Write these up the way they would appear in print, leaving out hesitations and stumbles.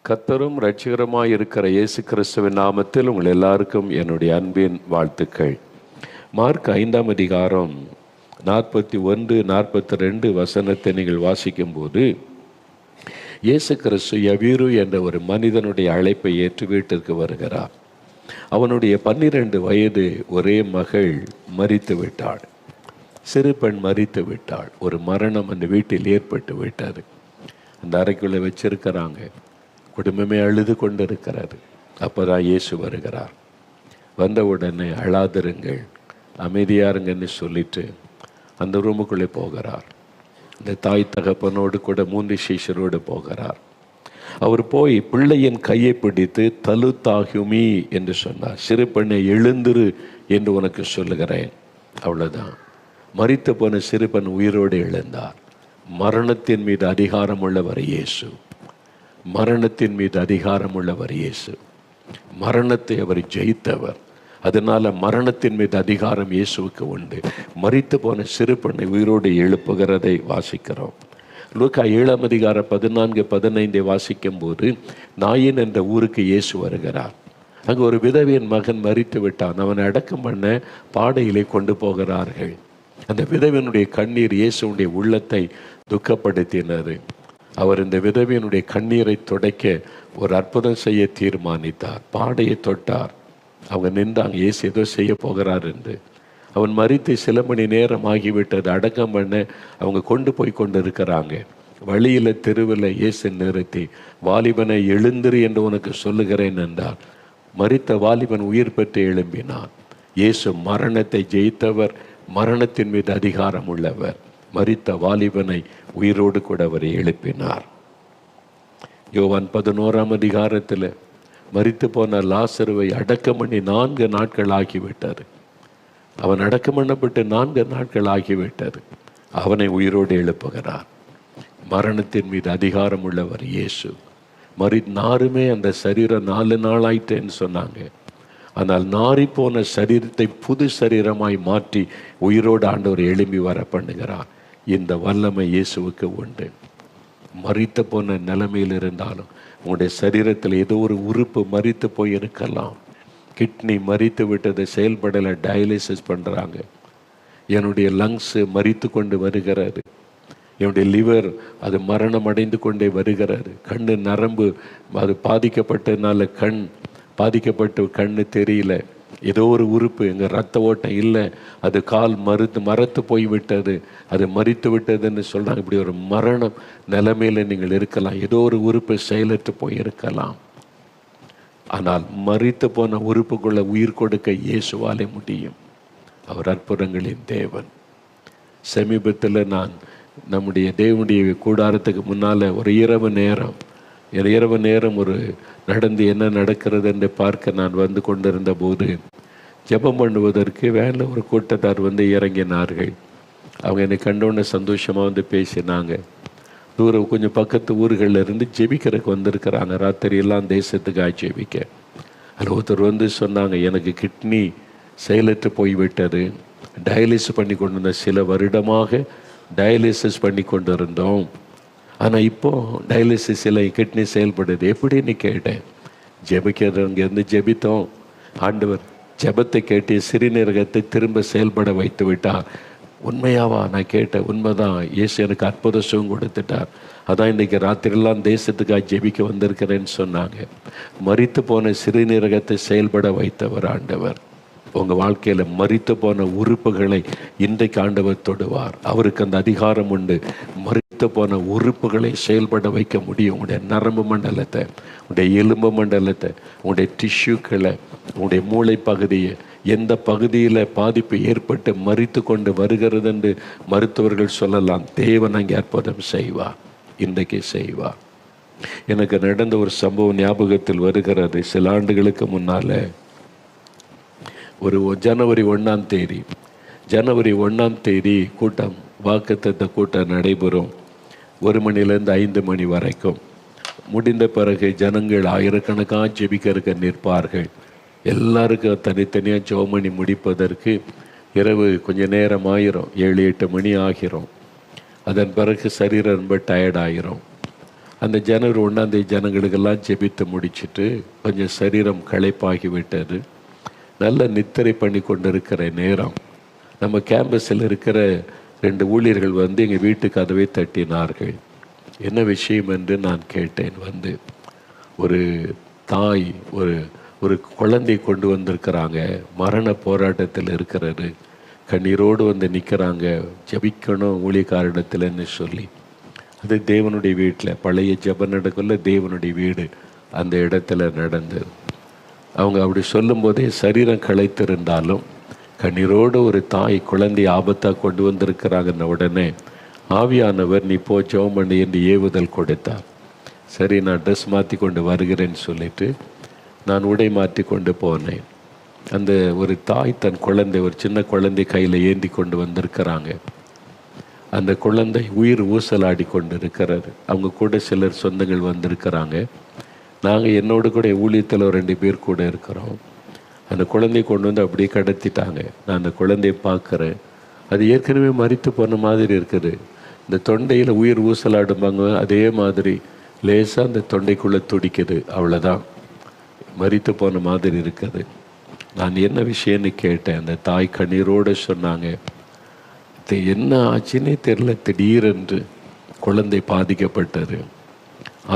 கர்த்தரும் இரட்சகருமாய் இருக்கிற இயேசு கிறிஸ்துவின் நாமத்தில் உங்கள் எல்லாருக்கும் என்னுடைய அன்பின் வாழ்த்துக்கள். மார்க் 5ஆம் அதிகாரம் 41-42 வசனத்தை நீங்கள் வாசிக்கும்போது, இயேசு கிறிஸ்து யவீரு என்ற ஒரு மனிதனுடைய அழைப்பை ஏற்று வீட்டிற்கு வருகிறார். அவனுடைய 12 வயது ஒரே மகள் மரித்து விட்டாள். சிறு பெண் மரித்து விட்டாள். ஒரு மரணம் அந்த வீட்டில் ஏற்பட்டு விட்டது. அந்த அறைக்குள்ளே வச்சிருக்கிறாங்க. குடும்பமே அழுது கொண்டு இருக்கிறாரு. அப்போதான் இயேசு வருகிறார். வந்தவுடனே அழாதிருங்கள், அமைதியாருங்கன்னு சொல்லிட்டு அந்த ரூமுக்குள்ளே போகிறார். இந்த தாய் தகப்பனோடு கூட 3 சீஷரோடு போகிறார். அவர் போய் பிள்ளையின் கையை பிடித்து தலுத்தாகுமி என்று சொன்னார். சிறு பெண்ணை எழுந்திரு என்று உனக்கு சொல்லுகிறேன். அவ்வளோதான். மரித்து போன சிறு பெண் உயிரோடு எழுந்தார். மரணத்தின் மீது அதிகாரம் உள்ளவர் இயேசு. மரணத்தின் மீது அதிகாரம் உள்ளவர் இயேசு. மரணத்தை அவர் ஜெயித்தவர். அதனால மரணத்தின் மீது அதிகாரம் இயேசுவுக்கு உண்டு. மரித்து போன சிறு பெண்ணை உயிரோடு எழுப்புகிறதை வாசிக்கிறோம். லூக்கா 7ஆம் அதிகாரம் 14-15 வாசிக்கும் போது, நாயின் என்ற ஊருக்கு இயேசு வருகிறார். அங்கு ஒரு விதவையின் மகன் மரித்து விட்டான். அவனை அடக்கம் பண்ண பாடையிலே கொண்டு போகிறார்கள். அந்த விதவையினுடைய கண்ணீர் இயேசுடைய உள்ளத்தை துக்கப்படுத்தினது. அவர் இந்த விதவையினுடைய கண்ணீரை துடைக்க ஒரு அற்புதம் செய்ய தீர்மானித்தார். பாடையை தொட்டார். அவங்க நின்றாங்க. இயேசு ஏதோ செய்ய போகிறார் என்று. அவன் மரித்து சில மணி நேரம் ஆகிவிட்டது. அடக்கம் பண்ண அவங்க கொண்டு போய் கொண்டு இருக்கிறாங்க. வழியில் தெருவில் இயேசு நிறுத்தி, வாலிபனை எழுந்திரு என்று உனக்கு சொல்லுகிறேன் என்றார். மரித்த வாலிபன் உயிர் பெற்று எழும்பினான். இயேசு மரணத்தை ஜெயித்தவர், மரணத்தின் மீது அதிகாரம் உள்ளவர். மரித்த வாலிபனை உயிரோடு கூட அவரை எழுப்பினார். யோவான் 11ஆம் அதிகாரத்தில் மரித்து போன லாசருவை அடக்கம் பண்ணி 4 நாட்கள் ஆகிவிட்டது. அவன் அடக்கம் பண்ணப்பட்டு 4 நாட்கள் ஆகிவிட்டது. அவனை உயிரோடு எழுப்புகிறார். மரணத்தின் மீது அதிகாரம் உள்ளவர் இயேசு. நாருமே அந்த சரீரம் 4 நாள் ஆயிட்டேன்னு சொன்னாங்க. ஆனால் நாரி போன சரீரத்தை புது சரீரமாய் மாற்றி உயிரோடு ஆண்டவர் எழும்பி வர பண்ணுகிறார். இந்த வல்லமை இயேசுவுக்கு உண்டு. மரித்து போன நிலைமையில் இருந்தாலும் உங்களுடைய சரீரத்தில் ஏதோ ஒரு உறுப்பு மரித்து போய் இருக்கலாம். கிட்னி மரித்து விட்டது, செயல்படலை, டயாலிசிஸ் பண்ணுறாங்க. என்னுடைய லங்ஸு மரித்து கொண்டு வருகிறது. என்னுடைய லிவர் அது மரணம் அடைந்து கொண்டே வருகிறது. கண்ணு நரம்பு அது பாதிக்கப்பட்டதுனால கண் பாதிக்கப்பட்டு கண்ணு தெரியல. ஏதோ ஒரு உறுப்பு, எங்கள் ரத்த ஓட்டம் இல்லை, அது கால் மரத்து போய்விட்டது, அது மரித்து விட்டதுன்னு சொல்கிறாங்க. இப்படி ஒரு மரணம் நிலைமையில் நீங்கள் இருக்கலாம். ஏதோ ஒரு உறுப்பு செயலற்று போயிருக்கலாம். ஆனால் மரித்து போன உறுப்புக்குள்ள உயிர் கொடுக்க இயேசுவாலே முடியும். அவர் அற்புதங்களின் தேவன். சமீபத்தில் நான் நம்முடைய தேவனுடைய கூடாரத்துக்கு முன்னால் ஒரு இரவு நேரம் ஒரு நடந்து என்ன நடக்கிறது என்று பார்க்க நான் வந்து கொண்டிருந்த போது, ஜெபம் பண்ணுவதற்கு வேனில் ஒரு கூட்டத்தார் வந்து இறங்கினார்கள். அவங்க என்னை கண்டோன்னு சந்தோஷமாக வந்து பேசினாங்க. தூரம் கொஞ்சம் பக்கத்து ஊர்களில் இருந்து ஜெபிக்கிறதுக்கு வந்திருக்கிறாங்க. ராத்திரியெல்லாம் தேசத்துக்காக ஜெபிக்க. அதில் ஒருத்தர் வந்து சொன்னாங்க, எனக்கு கிட்னி செயலற்று போய்விட்டது, டயாலிசிஸ் பண்ணி கொண்டு இருந்த சில வருடமாக டயாலிசிஸ் பண்ணி கொண்டு இருந்தோம். ஆனால் இப்போது டயாலிசிஸில் கிட்னி செயல்படுது. எப்படின்னு கேட்டேன். ஜெபிக்கிறவங்கேருந்து ஜெபித்தோம். ஆண்டவர் ஜெபத்தை கேட்டு சிறுநீரகத்தை திரும்ப செயல்பட வைத்து விட்டார். உண்மையாவா? நான் கேட்டேன். உண்மைதான். இயேசு எனக்கு அற்புத சுகம் கொடுத்துட்டார். அதான் இன்றைக்கி ராத்திரிலாம் தேசத்துக்காக ஜெபிக்க வந்திருக்கிறேன்னு சொன்னாங்க. மரித்து போன சிறுநீரகத்தை செயல்பட வைத்தவர் ஆண்டவர். உங்கள் வாழ்க்கையில் மரித்து போன உறுப்புகளை இன்றைக்கு ஆண்டவர் தொடுவார். அவருக்கு அந்த அதிகாரம் உண்டு. மரித்து போன உறுப்புகளை செயல்பட வைக்க முடியும். உங்களுடைய நரம்பு மண்டலத்தை, உங்களுடைய எலும்பு மண்டலத்தை, உங்களுடைய டிஷ்யூக்களை, உங்களுடைய மூளை பகுதியை, எந்த பகுதியில் பாதிப்பு ஏற்பட்டு மரித்து கொண்டு வருகிறது என்று மருத்துவர்கள் சொல்லலாம். தேவன் அங்கே அற்புதம் செய்வார். இன்றைக்கு செய்வார். எனக்கு நடந்த ஒரு சம்பவம் ஞாபகத்தில் வருகிறது. சில ஆண்டுகளுக்கு முன்னால் ஒரு ஜனவரி 1ஆம் தேதி கூட்டம், வாக்குத்தத்த கூட்டம் நடைபெறும். 1 மணிலேருந்து 5 மணி வரைக்கும். முடிந்த பிறகு ஜனங்கள் ஆயிரக்கணக்காக ஜெபிக்கிறதுக்கு நிற்பார்கள். எல்லாருக்கும் தனித்தனியாக ஜெபம் பண்ணி முடிப்பதற்கு இரவு கொஞ்சம் நேரம் ஆயிரும். 7-8 மணி ஆகிரும். அதன் பிறகு சரீரம் ரொம்ப டயர்டாயிரும். அந்த ஜனவரி 1 ஜனங்களுக்கெல்லாம் ஜெபித்து முடிச்சுட்டு கொஞ்சம் சரீரம் களைப்பாகி விட்டது. நல்ல நித்திரை பண்ணி கொண்டு இருக்கிற நேரம் நம்ம கேம்பஸில் இருக்கிற 2 ஊழியர்கள் வந்து எங்கள் வீட்டு கதவை தட்டினார்கள். என்ன விஷயம் என்று நான் கேட்டேன். வந்து ஒரு தாய் ஒரு குழந்தை கொண்டு வந்திருக்கிறாங்க, மரண போராட்டத்தில் இருக்கிறது, கண்ணீரோடு வந்து நிற்கிறாங்க, ஜபிக்கணும் ஊழியக்காரிடத்தில்னு சொல்லி. அது தேவனுடைய வீட்டில் பழைய ஜப நடக்கல தேவனுடைய வீடு அந்த இடத்துல நடந்தது. அவங்க அப்படி சொல்லும்போதே சரீரம் களைத்திருந்தாலும் கண்ணீரோடு ஒரு தாய் குழந்தை ஆபத்தாக கொண்டு வந்திருக்கிறாங்கன்ன உடனே ஆவியானவர் நீ போ ஜெபம் பண்ணி என்று ஏவுதல் கொடுத்தார். சரி, நான் ட்ரெஸ் மாற்றி கொண்டு வருகிறேன்னு சொல்லிட்டு நான் உடை மாற்றி கொண்டு போனேன். அந்த ஒரு தாய் தன் குழந்தை, ஒரு சின்ன குழந்தை கையில் ஏந்தி கொண்டு வந்திருக்கிறாங்க. அந்த குழந்தை உயிர் ஊசலாடி கொண்டு இருக்கிறது. அவங்க கூட சிலர் சொந்தங்கள் வந்திருக்கிறாங்க. நாங்கள் என்னோடு கூட ஊழியத்தில் 2 பேர் கூட இருக்கிறோம். அந்த குழந்தையை கொண்டு வந்து அப்படியே கடத்திட்டாங்க. நான் அந்த குழந்தையை பார்க்குறேன். அது ஏற்கனவே மரித்து போன மாதிரி இருக்குது. இந்த தொண்டையில் உயிர் ஊசலாடும்பாங்க, அதே மாதிரி லேசாக அந்த தொண்டைக்குள்ளே துடிக்குது, அவ்வளோதான். மரித்து போன மாதிரி இருக்குது. நான் என்ன விஷயம்னு கேட்டேன். அந்த தாய் கண்ணீரோடு சொன்னாங்க, என்ன ஆச்சுன்னே தெரில, திடீரென்று குழந்தை பாதிக்கப்பட்டது.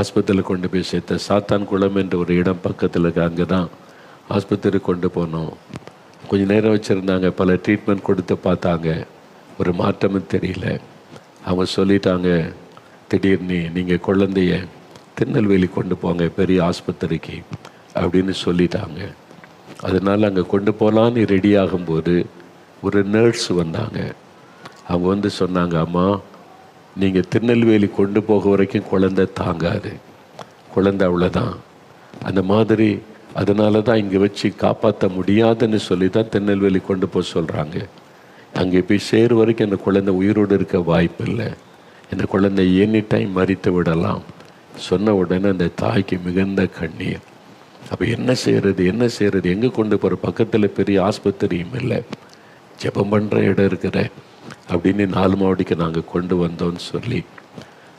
ஆஸ்பத்திரியில் கொண்டு போய் சேர்த்த சாத்தான் குளம் என்ற ஒரு இடம் பக்கத்தில் இருக்கு. அங்கே தான் ஆஸ்பத்திரி கொண்டு போனோம். கொஞ்சம் நேரம் வச்சுருந்தாங்க, பல ட்ரீட்மெண்ட் கொடுத்து பார்த்தாங்க, ஒரு மாற்றமும் தெரியல. அவங்க சொல்லிட்டாங்க, திடீர்னு நீங்கள் குழந்தைய திருநெல்வேலி கொண்டு போங்க பெரிய ஆஸ்பத்திரிக்கு அப்படின்னு சொல்லிட்டாங்க. அதனால் அங்கே கொண்டு போகலான்னு ரெடி ஆகும்போது ஒரு நர்ஸ் வந்தாங்க. அவங்க வந்து சொன்னாங்க, அம்மா நீங்கள் திருநெல்வேலி கொண்டு போக வரைக்கும் குழந்தை தாங்காது, குழந்தை அவ்வளோதான், அந்த மாதிரி அதனால தான் இங்கே வச்சு காப்பாற்ற முடியாதுன்னு சொல்லி தான் திருநெல்வேலி கொண்டு போக சொல்கிறாங்க. அங்கே போய் சேரு வரைக்கும் அந்த குழந்தை உயிரோடு இருக்க வாய்ப்பு இல்லை, இந்த குழந்தை எனி டைம் மரித்து விடலாம் சொன்ன உடனே அந்த தாய்க்கு மிகுந்த கண்ணீர். அப்போ என்ன செய்கிறது, எங்கே கொண்டு போகிற, பக்கத்தில் பெரிய ஆஸ்பத்திரியும் இல்லை, ஜெபம் பண்ணுற இடம் இருக்கிற அப்படின்னு 4 மாவடிக்கு நாங்கள் கொண்டு வந்தோன்னு சொல்லி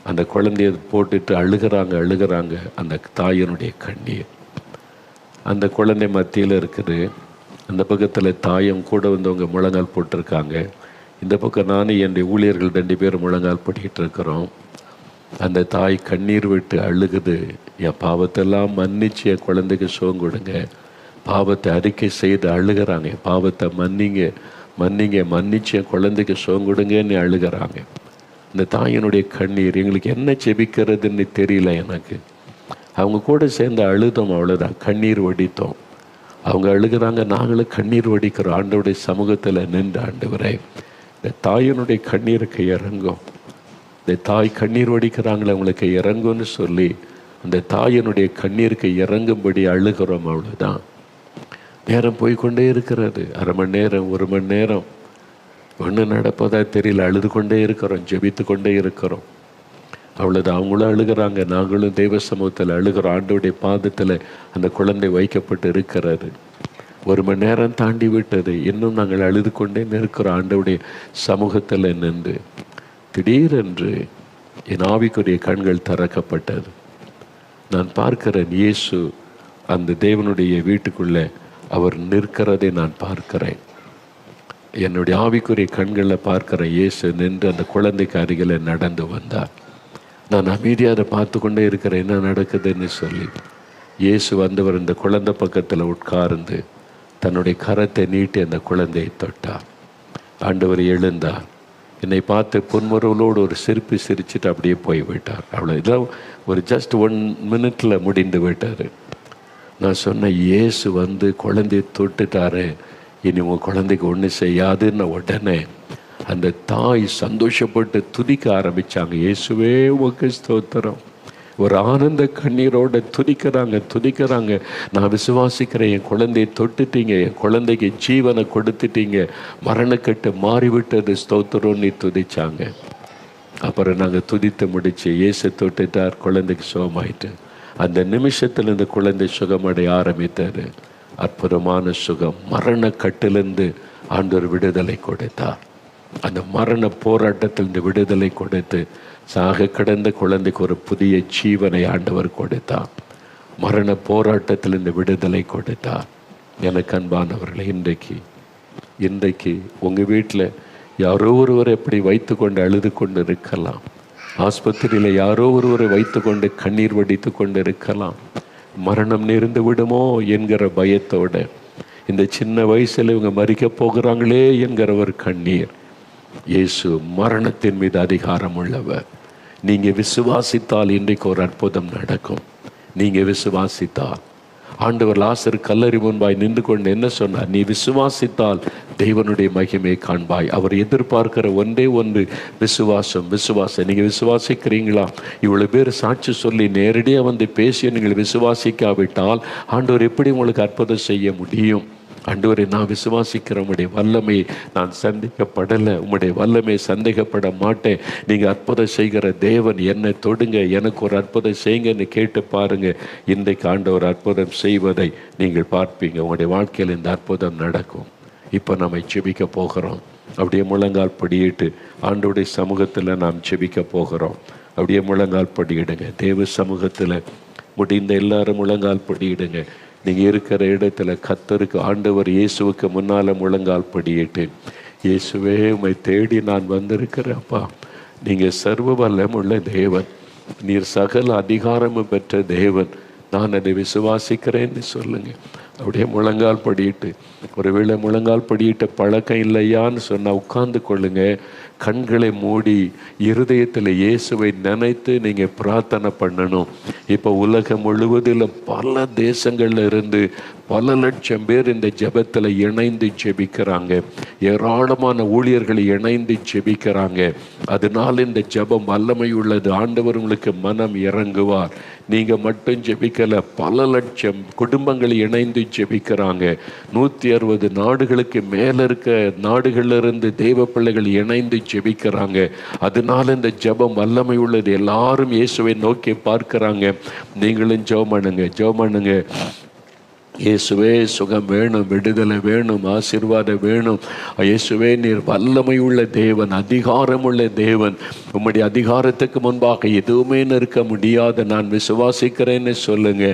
அந்த குழந்தைய போட்டுட்டு அழுகிறாங்க. அந்த தாயினுடைய கண்ணீர் அந்த குழந்தை மத்தியில் இருக்குது. அந்த பக்கத்தில் தாயும் கூட வந்தவங்க முழங்கால் போட்டிருக்காங்க. இந்த பக்கம் நானும் என்னுடைய ஊழியர்கள் 2 பேர் முழங்கால் போட்டிக்கிட்டு இருக்கிறோம். அந்த தாய் கண்ணீர் விட்டு அழுகுது, என் பாவத்தெல்லாம் மன்னிச்சு என் குழந்தைக்கு சுகம் கொடுங்க, பாவத்தை அறிக்கை செய்து அழுகிறாங்க, பாவத்தை மன்னிச்சு என் குழந்தைக்கு சுகம் கொடுங்கன்னு அழுகிறாங்க. இந்த தாயினுடைய கண்ணீர் எங்களுக்கு என்ன செபிக்கிறதுன்னு தெரியல எனக்கு. அவங்க கூட சேர்ந்து அழுதோம், அவ்வளோதான், கண்ணீர் வடித்தோம். அவங்க அழுகிறாங்க, நாங்களும் கண்ணீர் வடிக்கிறோம். ஆண்டவருடைய சமூகத்தில் நின்று, ஆண்டவரே இந்த தாயினுடைய கண்ணீருக்கு இறங்கும், இந்த தாய் கண்ணீர் வடிக்கிறாங்களே அவங்களுக்கு இறங்கும்னு சொல்லி அந்த தாயினுடைய கண்ணீருக்கு இறங்கும்படி அழுகிறோம், அவ்வளோதான். நேரம் போய்கொண்டே இருக்கிறது. 1/2 மணி நேரம், 1 மணி நேரம், ஒன்றும் நடப்பதா தெரியல. அழுது கொண்டே இருக்கிறோம், ஜெபித்து கொண்டே இருக்கிறோம், அவ்வளோதான். அவங்களும் அழுகிறாங்க, நாங்களும் தெய்வ சமூகத்தில் அழுகிறோம். ஆண்டவருடைய பாதத்தில் அந்த குழந்தை வைக்கப்பட்டு இருக்கிறது. 1 மணி நேரம் தாண்டி விட்டது, இன்னும் நாங்கள் அழுது கொண்டே இருக்கிறோம் ஆண்டவருடைய சமூகத்தில் நின்று. திடீரென்று என் ஆவிக்குரிய கண்கள் திறக்கப்பட்டது. நான் பார்க்கிறேன், இயேசு அந்த தேவனுடைய வீட்டுக்குள்ளே அவர் நிற்கிறதை நான் பார்க்கிறேன். என்னுடைய ஆவிக்குரிய கண்களில் பார்க்கிற இயேசு நின்று அந்த குழந்தைக்கு அருகில் நடந்து வந்தார். நான் அமைதியாக பார்த்து கொண்டே இருக்கிறேன், என்ன நடக்குதுன்னு சொல்லி. இயேசு வந்தவர் இந்த குழந்தை பக்கத்தில் உட்கார்ந்து தன்னுடைய கரத்தை நீட்டி அந்த குழந்தையை தொட்டார். ஆண்டவர் எழுந்தார், என்னை பார்த்து புன்முறுவலோடு ஒரு சிரிச்சிட்டு அப்படியே போய்விட்டார். அவ்வளோ, இதெல்லாம் ஒரு ஜஸ்ட் 1 மினிட்டில் முடிந்து விட்டார். நான் சொன்னேன், இயேசு வந்து குழந்தையை தொட்டுட்டாரு, இனி உங்கள் குழந்தைக்கு ஒன்றும் செய்யாதுன்னு உடனே அந்த தாய் சந்தோஷப்பட்டு துதிக்க ஆரம்பித்தாங்க. இயேசுவே உமக்கு ஸ்தோத்திரம். ஒரு ஆனந்த கண்ணீரோட துதிக்கிறாங்க. நான் விசுவாசிக்கிறேன், என் குழந்தையை தொட்டுட்டீங்க, என் குழந்தைக்கு ஜீவனை கொடுத்துட்டீங்க, மரணக்கட்டு மாறிவிட்டது, ஸ்தோத்திரம்னு துதிச்சாங்க. அப்புறம் நாங்கள் துதித்து முடிச்சு இயேசு தொட்டுட்டார், குழந்தைக்கு சுகமாயிட்டு. அந்த நிமிஷத்தில் இந்த குழந்தை சுகமடைய ஆரம்பித்தார். அற்புதமான சுகம். மரணக்கட்டிலிருந்து ஆண்டவர் விடுதலை கொடுத்தார். அந்த மரண போராட்டத்தில் இந்த விடுதலை கொடுத்து சாக கடந்த குழந்தைக்கு ஒரு புதிய ஜீவனை ஆண்டவர் கொடுத்தார். மரண போராட்டத்தில் இந்த விடுதலை கொடுத்தார். எனக்கு அன்பானவர்களை, இன்றைக்கு உங்கள் வீட்டில் யாரோ ஒருவரை எப்படி வைத்து கொண்டு அழுது கொண்டு இருக்கலாம். ஆஸ்பத்திரியில் யாரோ ஒருவரை வைத்து கொண்டு கண்ணீர் வடித்து கொண்டு இருக்கலாம். மரணம் நேர்ந்து விடுமோ என்கிற பயத்தோட, இந்த சின்ன வயசில் இவங்க மறிக்க போகிறாங்களே என்கிற ஒரு கண்ணீர். இயேசு மரணத்தின் மீது அதிகாரம் உள்ளவர். நீங்கள் விசுவாசித்தால் இன்றைக்கு ஒரு அற்புதம் நடக்கும். நீங்கள் விசுவாசித்தால், ஆண்டவர் லாசர் கல்லறை முன்பாய் நின்று கொண்டு என்ன சொன்னார்? நீ விசுவாசித்தால் தேவனுடைய மகிமை காண்பாய். அவர் எதிர்பார்க்கிற ஒன்றே ஒன்று விசுவாசம். நீங்கள் விசுவாசிக்கிறீங்களா? இவ்வளவு பேர் சாட்சி சொல்லி நேரடியாக வந்து பேசி நீங்கள் விசுவாசிக்காவிட்டால் ஆண்டவர் எப்படி உங்களுக்கு அற்புதம் செய்ய முடியும்? ஆண்டவரே, நான் விசுவாசிக்கிற உம்முடைய வல்லமை நான் சந்தேகப்படலை, உம்முடைய வல்லமை சந்தேகப்பட மாட்டேன். நீங்கள் அற்புதம் செய்கிற தேவன், என்னை தொடுங்க, எனக்கு ஒரு அற்புதம் செய்யுங்கன்னு கேட்டு பாருங்கள். இன்றைக்கு ஆண்டவர் அற்புதம் செய்வதை நீங்கள் பார்ப்பீங்க. உங்களுடைய வாழ்க்கையில் இந்த அற்புதம் நடக்கும். இப்போ நம்ம செபிக்க போகிறோம். அப்படியே முழங்கால் படியிட்டு ஆண்டவருடைய சமூகத்தில் நாம் செபிக்க போகிறோம். அப்படியே முழங்கால் படியிடுங்க. தேவ சமூகத்தில் முடிந்த எல்லாரும் முழங்கால் படியிடுங்க. நீங்கள் இருக்கிற இடத்துல கர்த்தருக்கு, ஆண்டவர் இயேசுவுக்கு முன்னால் முழங்கால் படியிட்டு, இயேசுவே, உம்மை தேடி நான் வந்திருக்கிறேன்ப்பா. நீங்கள் சர்வ வல்லமுள்ள தேவன், நீர் சகல அதிகாரமும் பெற்ற தேவன், நான் அதை விசுவாசிக்கிறேன்னு சொல்லுங்கள். அப்படியே முழங்கால் படியிட்டு, ஒருவேளை முழங்கால் படியிட்ட பழக்கம் இல்லையான்னு சொன்னால் உட்கார்ந்து கொள்ளுங்க. கண்களை மூடி இருதயத்தில் இயேசுவை நினைத்து நீங்கள் பிரார்த்தனை பண்ணணும். இப்போ உலகம் முழுவதில் பல தேசங்கள்ல இருந்து பல லட்சம் பேர் இந்த ஜெபத்தில் இணைந்து ஜெபிக்கிறாங்க. ஏராளமான ஊழியர்கள் இணைந்து ஜெபிக்கிறாங்க. அதனால் இந்த ஜெபம் வல்லமை உள்ளது. ஆண்டவர் உங்களுக்கு மனம் இறங்குவார். நீங்கள் மட்டும் ஜெபிக்கல, பல லட்சம் குடும்பங்கள் இணைந்து ஜெபிக்கிறாங்க. 160 நாடுகளுக்கு மேலே இருக்க நாடுகளிலிருந்து தெய்வ பிள்ளைகள் இணைந்து ஜெபிக்கிறாங்க. அதனால இந்த ஜெபம் வல்லமை உள்ளது. எல்லாரும் இயேசுவை நோக்கி பார்க்கிறாங்க. நீங்களும் ஜெபம் பண்ணுங்க. இயேசுவே, சுகம் வேணும், விடுதலை வேணும், ஆசீர்வாதம் வேணும். இயேசுவே, நீர் வல்லமை உள்ள தேவன், அதிகாரம் உள்ள தேவன். உம்முடைய அதிகாரத்துக்கு முன்பாக எதுவுமே நிற்க முடியாத நான் விசுவாசிக்கிறேன்னு சொல்லுங்க.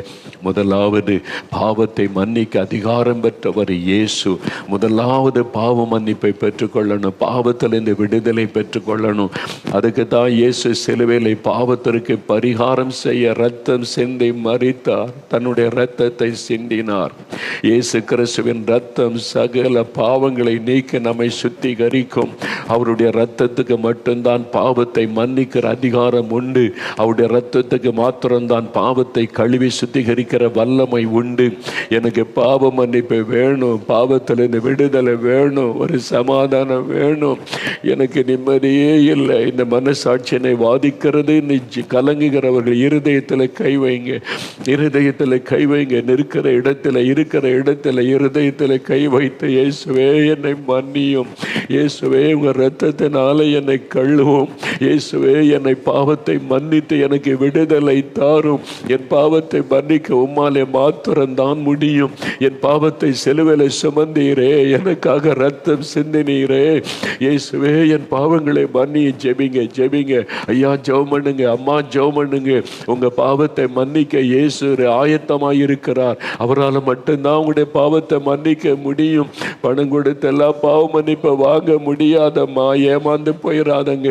முதலாவது, பாவத்தை மன்னிக்க அதிகாரம் பெற்றவர் இயேசு. முதலாவது பாவ மன்னிப்பை பெற்றுக்கொள்ளணும், பாவத்திலிருந்து விடுதலை பெற்றுக்கொள்ளணும். அதுக்கு தான் இயேசு சிலுவையிலே பாவத்திற்கு பரிகாரம் செய்ய இரத்தம் சிந்தி மரித்தார், தன்னுடைய இரத்தத்தை சிந்தினார். இயேசு கிறிஸ்துவின் ரத்தம் சகல பாவங்களை நீக்க நம்மை சுத்திகரிக்கும். அவருடைய இரத்தத்துக்கு மட்டும்தான் பாவத்தை மன்னிக்கிற அதிகாரம் உண்டு. அவருடைய இரத்தத்துக்கு மாத்திரம்தான் பாவத்தை கழுவி சுத்திகரிக்கிற வல்லமை உண்டு. எனக்கு பாவ மன்னிப்பு வேணும், பாவத்திலிருந்து விடுதலை வேணும், ஒரு சமாதானம் வேணும். எனக்கு நிம்மதியே இல்லை, இந்த மனசாட்சியை வாதிக்கிறது கலங்குகிறவர்கள் இருதயத்தில் கை வைங்க. இருதயத்தில் கை வைங்க. இருக்கிற இடத்துல இருதயத்தில் கை வைத்து, இயேசுவே, என்னை மன்னியும். இயேசுவே, உங்க இரத்தத்தினால என்னை கழுவும். இயேசுவே, என்னை பாவத்தை மன்னித்து எனக்கு விடுதலை தாரும். என் பாவத்தை மன்னிக்க உம்மாலே மாத்திரம்தான் முடியும். என் பாவத்தை சிலுவையிலே சுமந்தீரே, எனக்காக இரத்தம் சிந்தினீரே. இயேசுவே, என் பாவங்களை மன்னிய. ஜெபிங்க. ஐயா ஜெபம் பண்ணுங்க, அம்மா ஜெபம் பண்ணுங்க. உங்க பாவத்தை மன்னிக்க இயேசு ஆயத்தமாய் இருக்கிறார். அவரால் மட்டும்தான் உங்களுடைய பாவத்தை மன்னிக்க முடியும். பணம் கொடுத்து எல்லாம் பாவ மன்னிப்பை வாங்க முடியாதம்மா, ஏமாந்து போயிடாதங்க.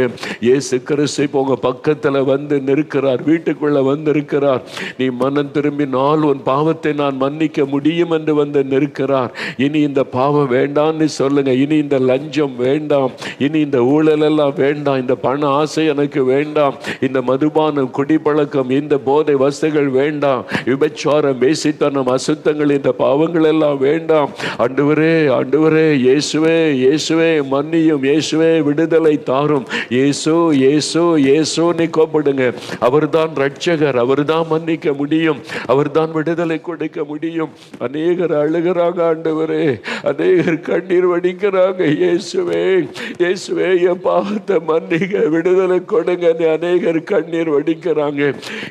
இயேசு கிறிஸ்து உங்க பக்கத்துல வந்து நிற்கிறார், வீட்டுக்குள்ள வந்து இருக்கிறார். நீ மனம் திரும்பினால் உன் பாவத்தை நான் மன்னிக்க முடியும் என்று வந்து நிற்கிறார். இனி இந்த பாவம் வேண்டாம்னு சொல்லுங்க. இனி இந்த லஞ்சம் வேண்டாம், இனி இந்த ஊழல் எல்லாம் வேண்டாம், இந்த பண ஆசை எனக்கு வேண்டாம், இந்த மதுபானம், குடிப்பழக்கம், இந்த போதை வஸ்துகள் வேண்டாம், விபச்சாரம், வேசித்தனம், அசுத்தங்கள், இந்த பாவங்கள் எல்லாம் வேண்டாம். ஆண்டவரே, இயேசுவே மன்னியும். இயேசுவே, விடுதலை தாரும். இயேசுன்னு கூப்பிடுங்க. அவர்தான் ரட்சகர், அவர்தான் மன்னிக்க முடியும், அவர்தான் விடுதலை கொடுக்க முடியும். அநேகர் அழுகிறாங்க ஆண்டவரே, அநேகர் கண்ணீர் வடிக்கிறாங்க. இயேசுவே, என் பாவத்தை மன்னிக்க, விடுதலை கொடுங்க. அநேகர் கண்ணீர் வடிக்கிறாங்க.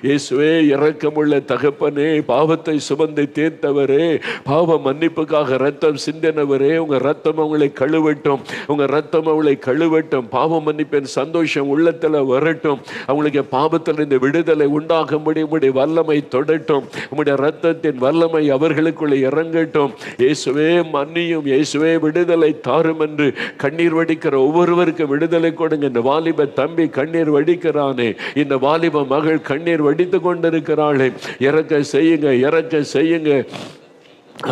இயேசுவே, இரக்கமுள்ள தகப்பனே, பாவத்தை சுமந்து தீர்த்த விட்டவரே, பாவ மன்னிப்புக்காக ரத்தம் சிந்தினவரே, உங்க ரத்தம் அவங்களை கழுவட்டும், உங்க ரத்தம் அவளை கழுவட்டும். பாவ மன்னிப்பின் சந்தோஷம் உள்ளத்துல வரட்டும். அவங்களுக்கு பாவத்தில் இந்த விடுதலை உண்டாகும்படி உங்களுடைய வல்லமை தொடட்டும். உங்களுடைய ரத்தத்தின் வல்லமை அவர்களுக்குள்ளே இறங்கட்டும். இயேசுவே மன்னியும், இயேசுவே விடுதலை தாரும் என்று கண்ணீர் வடிக்கிற ஒவ்வொருவருக்கும் விடுதலை கொடுங்க. இந்த வாலிப தம்பி கண்ணீர் வடிக்கிறானே, இந்த வாலிப மகள் கண்ணீர் வடித்து கொண்டிருக்கிறாளே, இறக்க செய்யுங்க, இறக்க செய்யுங்க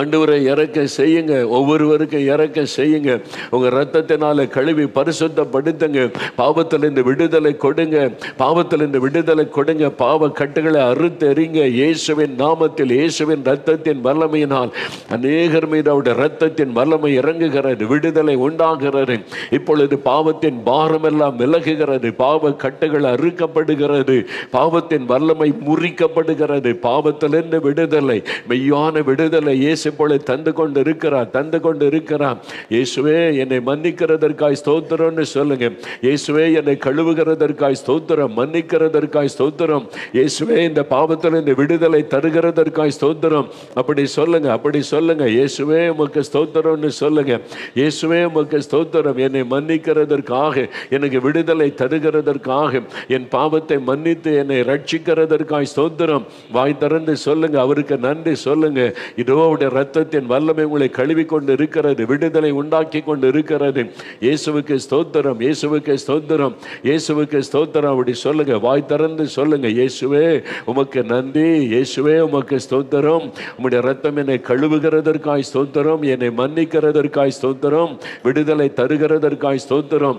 ஆண்டவரை, இறக்க செய்யுங்க. ஒவ்வொருவருக்கும் இறக்க செய்யுங்க. உங்க ரத்தத்தினால கழுவி பரிசுத்தப்படுத்துங்க. பாவத்திலிருந்து விடுதலை கொடுங்க, பாவத்திலிருந்து விடுதலை கொடுங்க. பாவ கட்டுகளை அறுத்து எறிங்க இயேசுவின் நாமத்தில். இயேசுவின் ரத்தத்தின் வல்லமையினால் அநேகர் மீது அவருடைய ரத்தத்தின் வல்லமை இறங்குகிறது, விடுதலை உண்டாகிறது. இப்பொழுது பாவத்தின் பாரம் எல்லாம் விலகுகிறது, பாவ கட்டுகள் அறுக்கப்படுகிறது, பாவத்தின் வல்லமை முறிக்கப்படுகிறது. பாவத்திலிருந்து விடுதலை, மெய்யான விடுதலை இயேசு போல தந்து கொண்டு இருக்கிறார், தந்து கொண்டு இருக்கிறார். இயேசுவே என்னை மன்னிக்கிறதற்காய் ஸ்தோத்திரம்னு சொல்லுங்க. இயேசுவே என்னை கழுவுகிறதற்காய் ஸ்தோத்திரம், மன்னிக்கிறதற்காய் ஸ்தோத்திரம். இயேசுவே இந்த பாவத்தில் இந்த விடுதலை தருகிறதற்காய் ஸ்தோத்திரம். அப்படி சொல்லுங்க, அப்படி சொல்லுங்க. இயேசுவே உமக்கு ஸ்தோத்திரம்னு சொல்லுங்க. இயேசுவே உமக்கு ஸ்தோத்திரம். என்னை மன்னிக்கிறதற்காக, எனக்கு விடுதலை தருகிறதற்காக, என் பாவத்தை மன்னித்து என்னை ரட்சிக்கிறதற்காய் ஸ்தோத்திரம். வாய் திறந்து சொல்லுங்க, அவருக்கு நன்றி சொல்லுங்க. இதோ ரத்தத்தின் வல்லமை உங்களை கழுவி கொண்டு இருக்கிறது, விடுதலை உண்டாக்கி கொண்டு இருக்கிறது. இயேசுவுக்கு ஸ்தோத்திரம், இயேசுவுக்கு ஸ்தோத்திரம், இயேசுவுக்கு ஸ்தோத்திரம். அப்படி சொல்லுங்க, வாய் திறந்து சொல்லுங்க. இயேசுவே உமக்கு நன்றி, இயேசுவே உமக்கு ஸ்தோத்திரம். உம்முடைய ரத்தம் என்னை கழுவுகிறதற்காய் ஸ்தோத்திரம், என்னை மன்னிக்கிறதற்காய் ஸ்தோத்திரம், விடுதலை தருகிறதற்காய் ஸ்தோத்திரம்.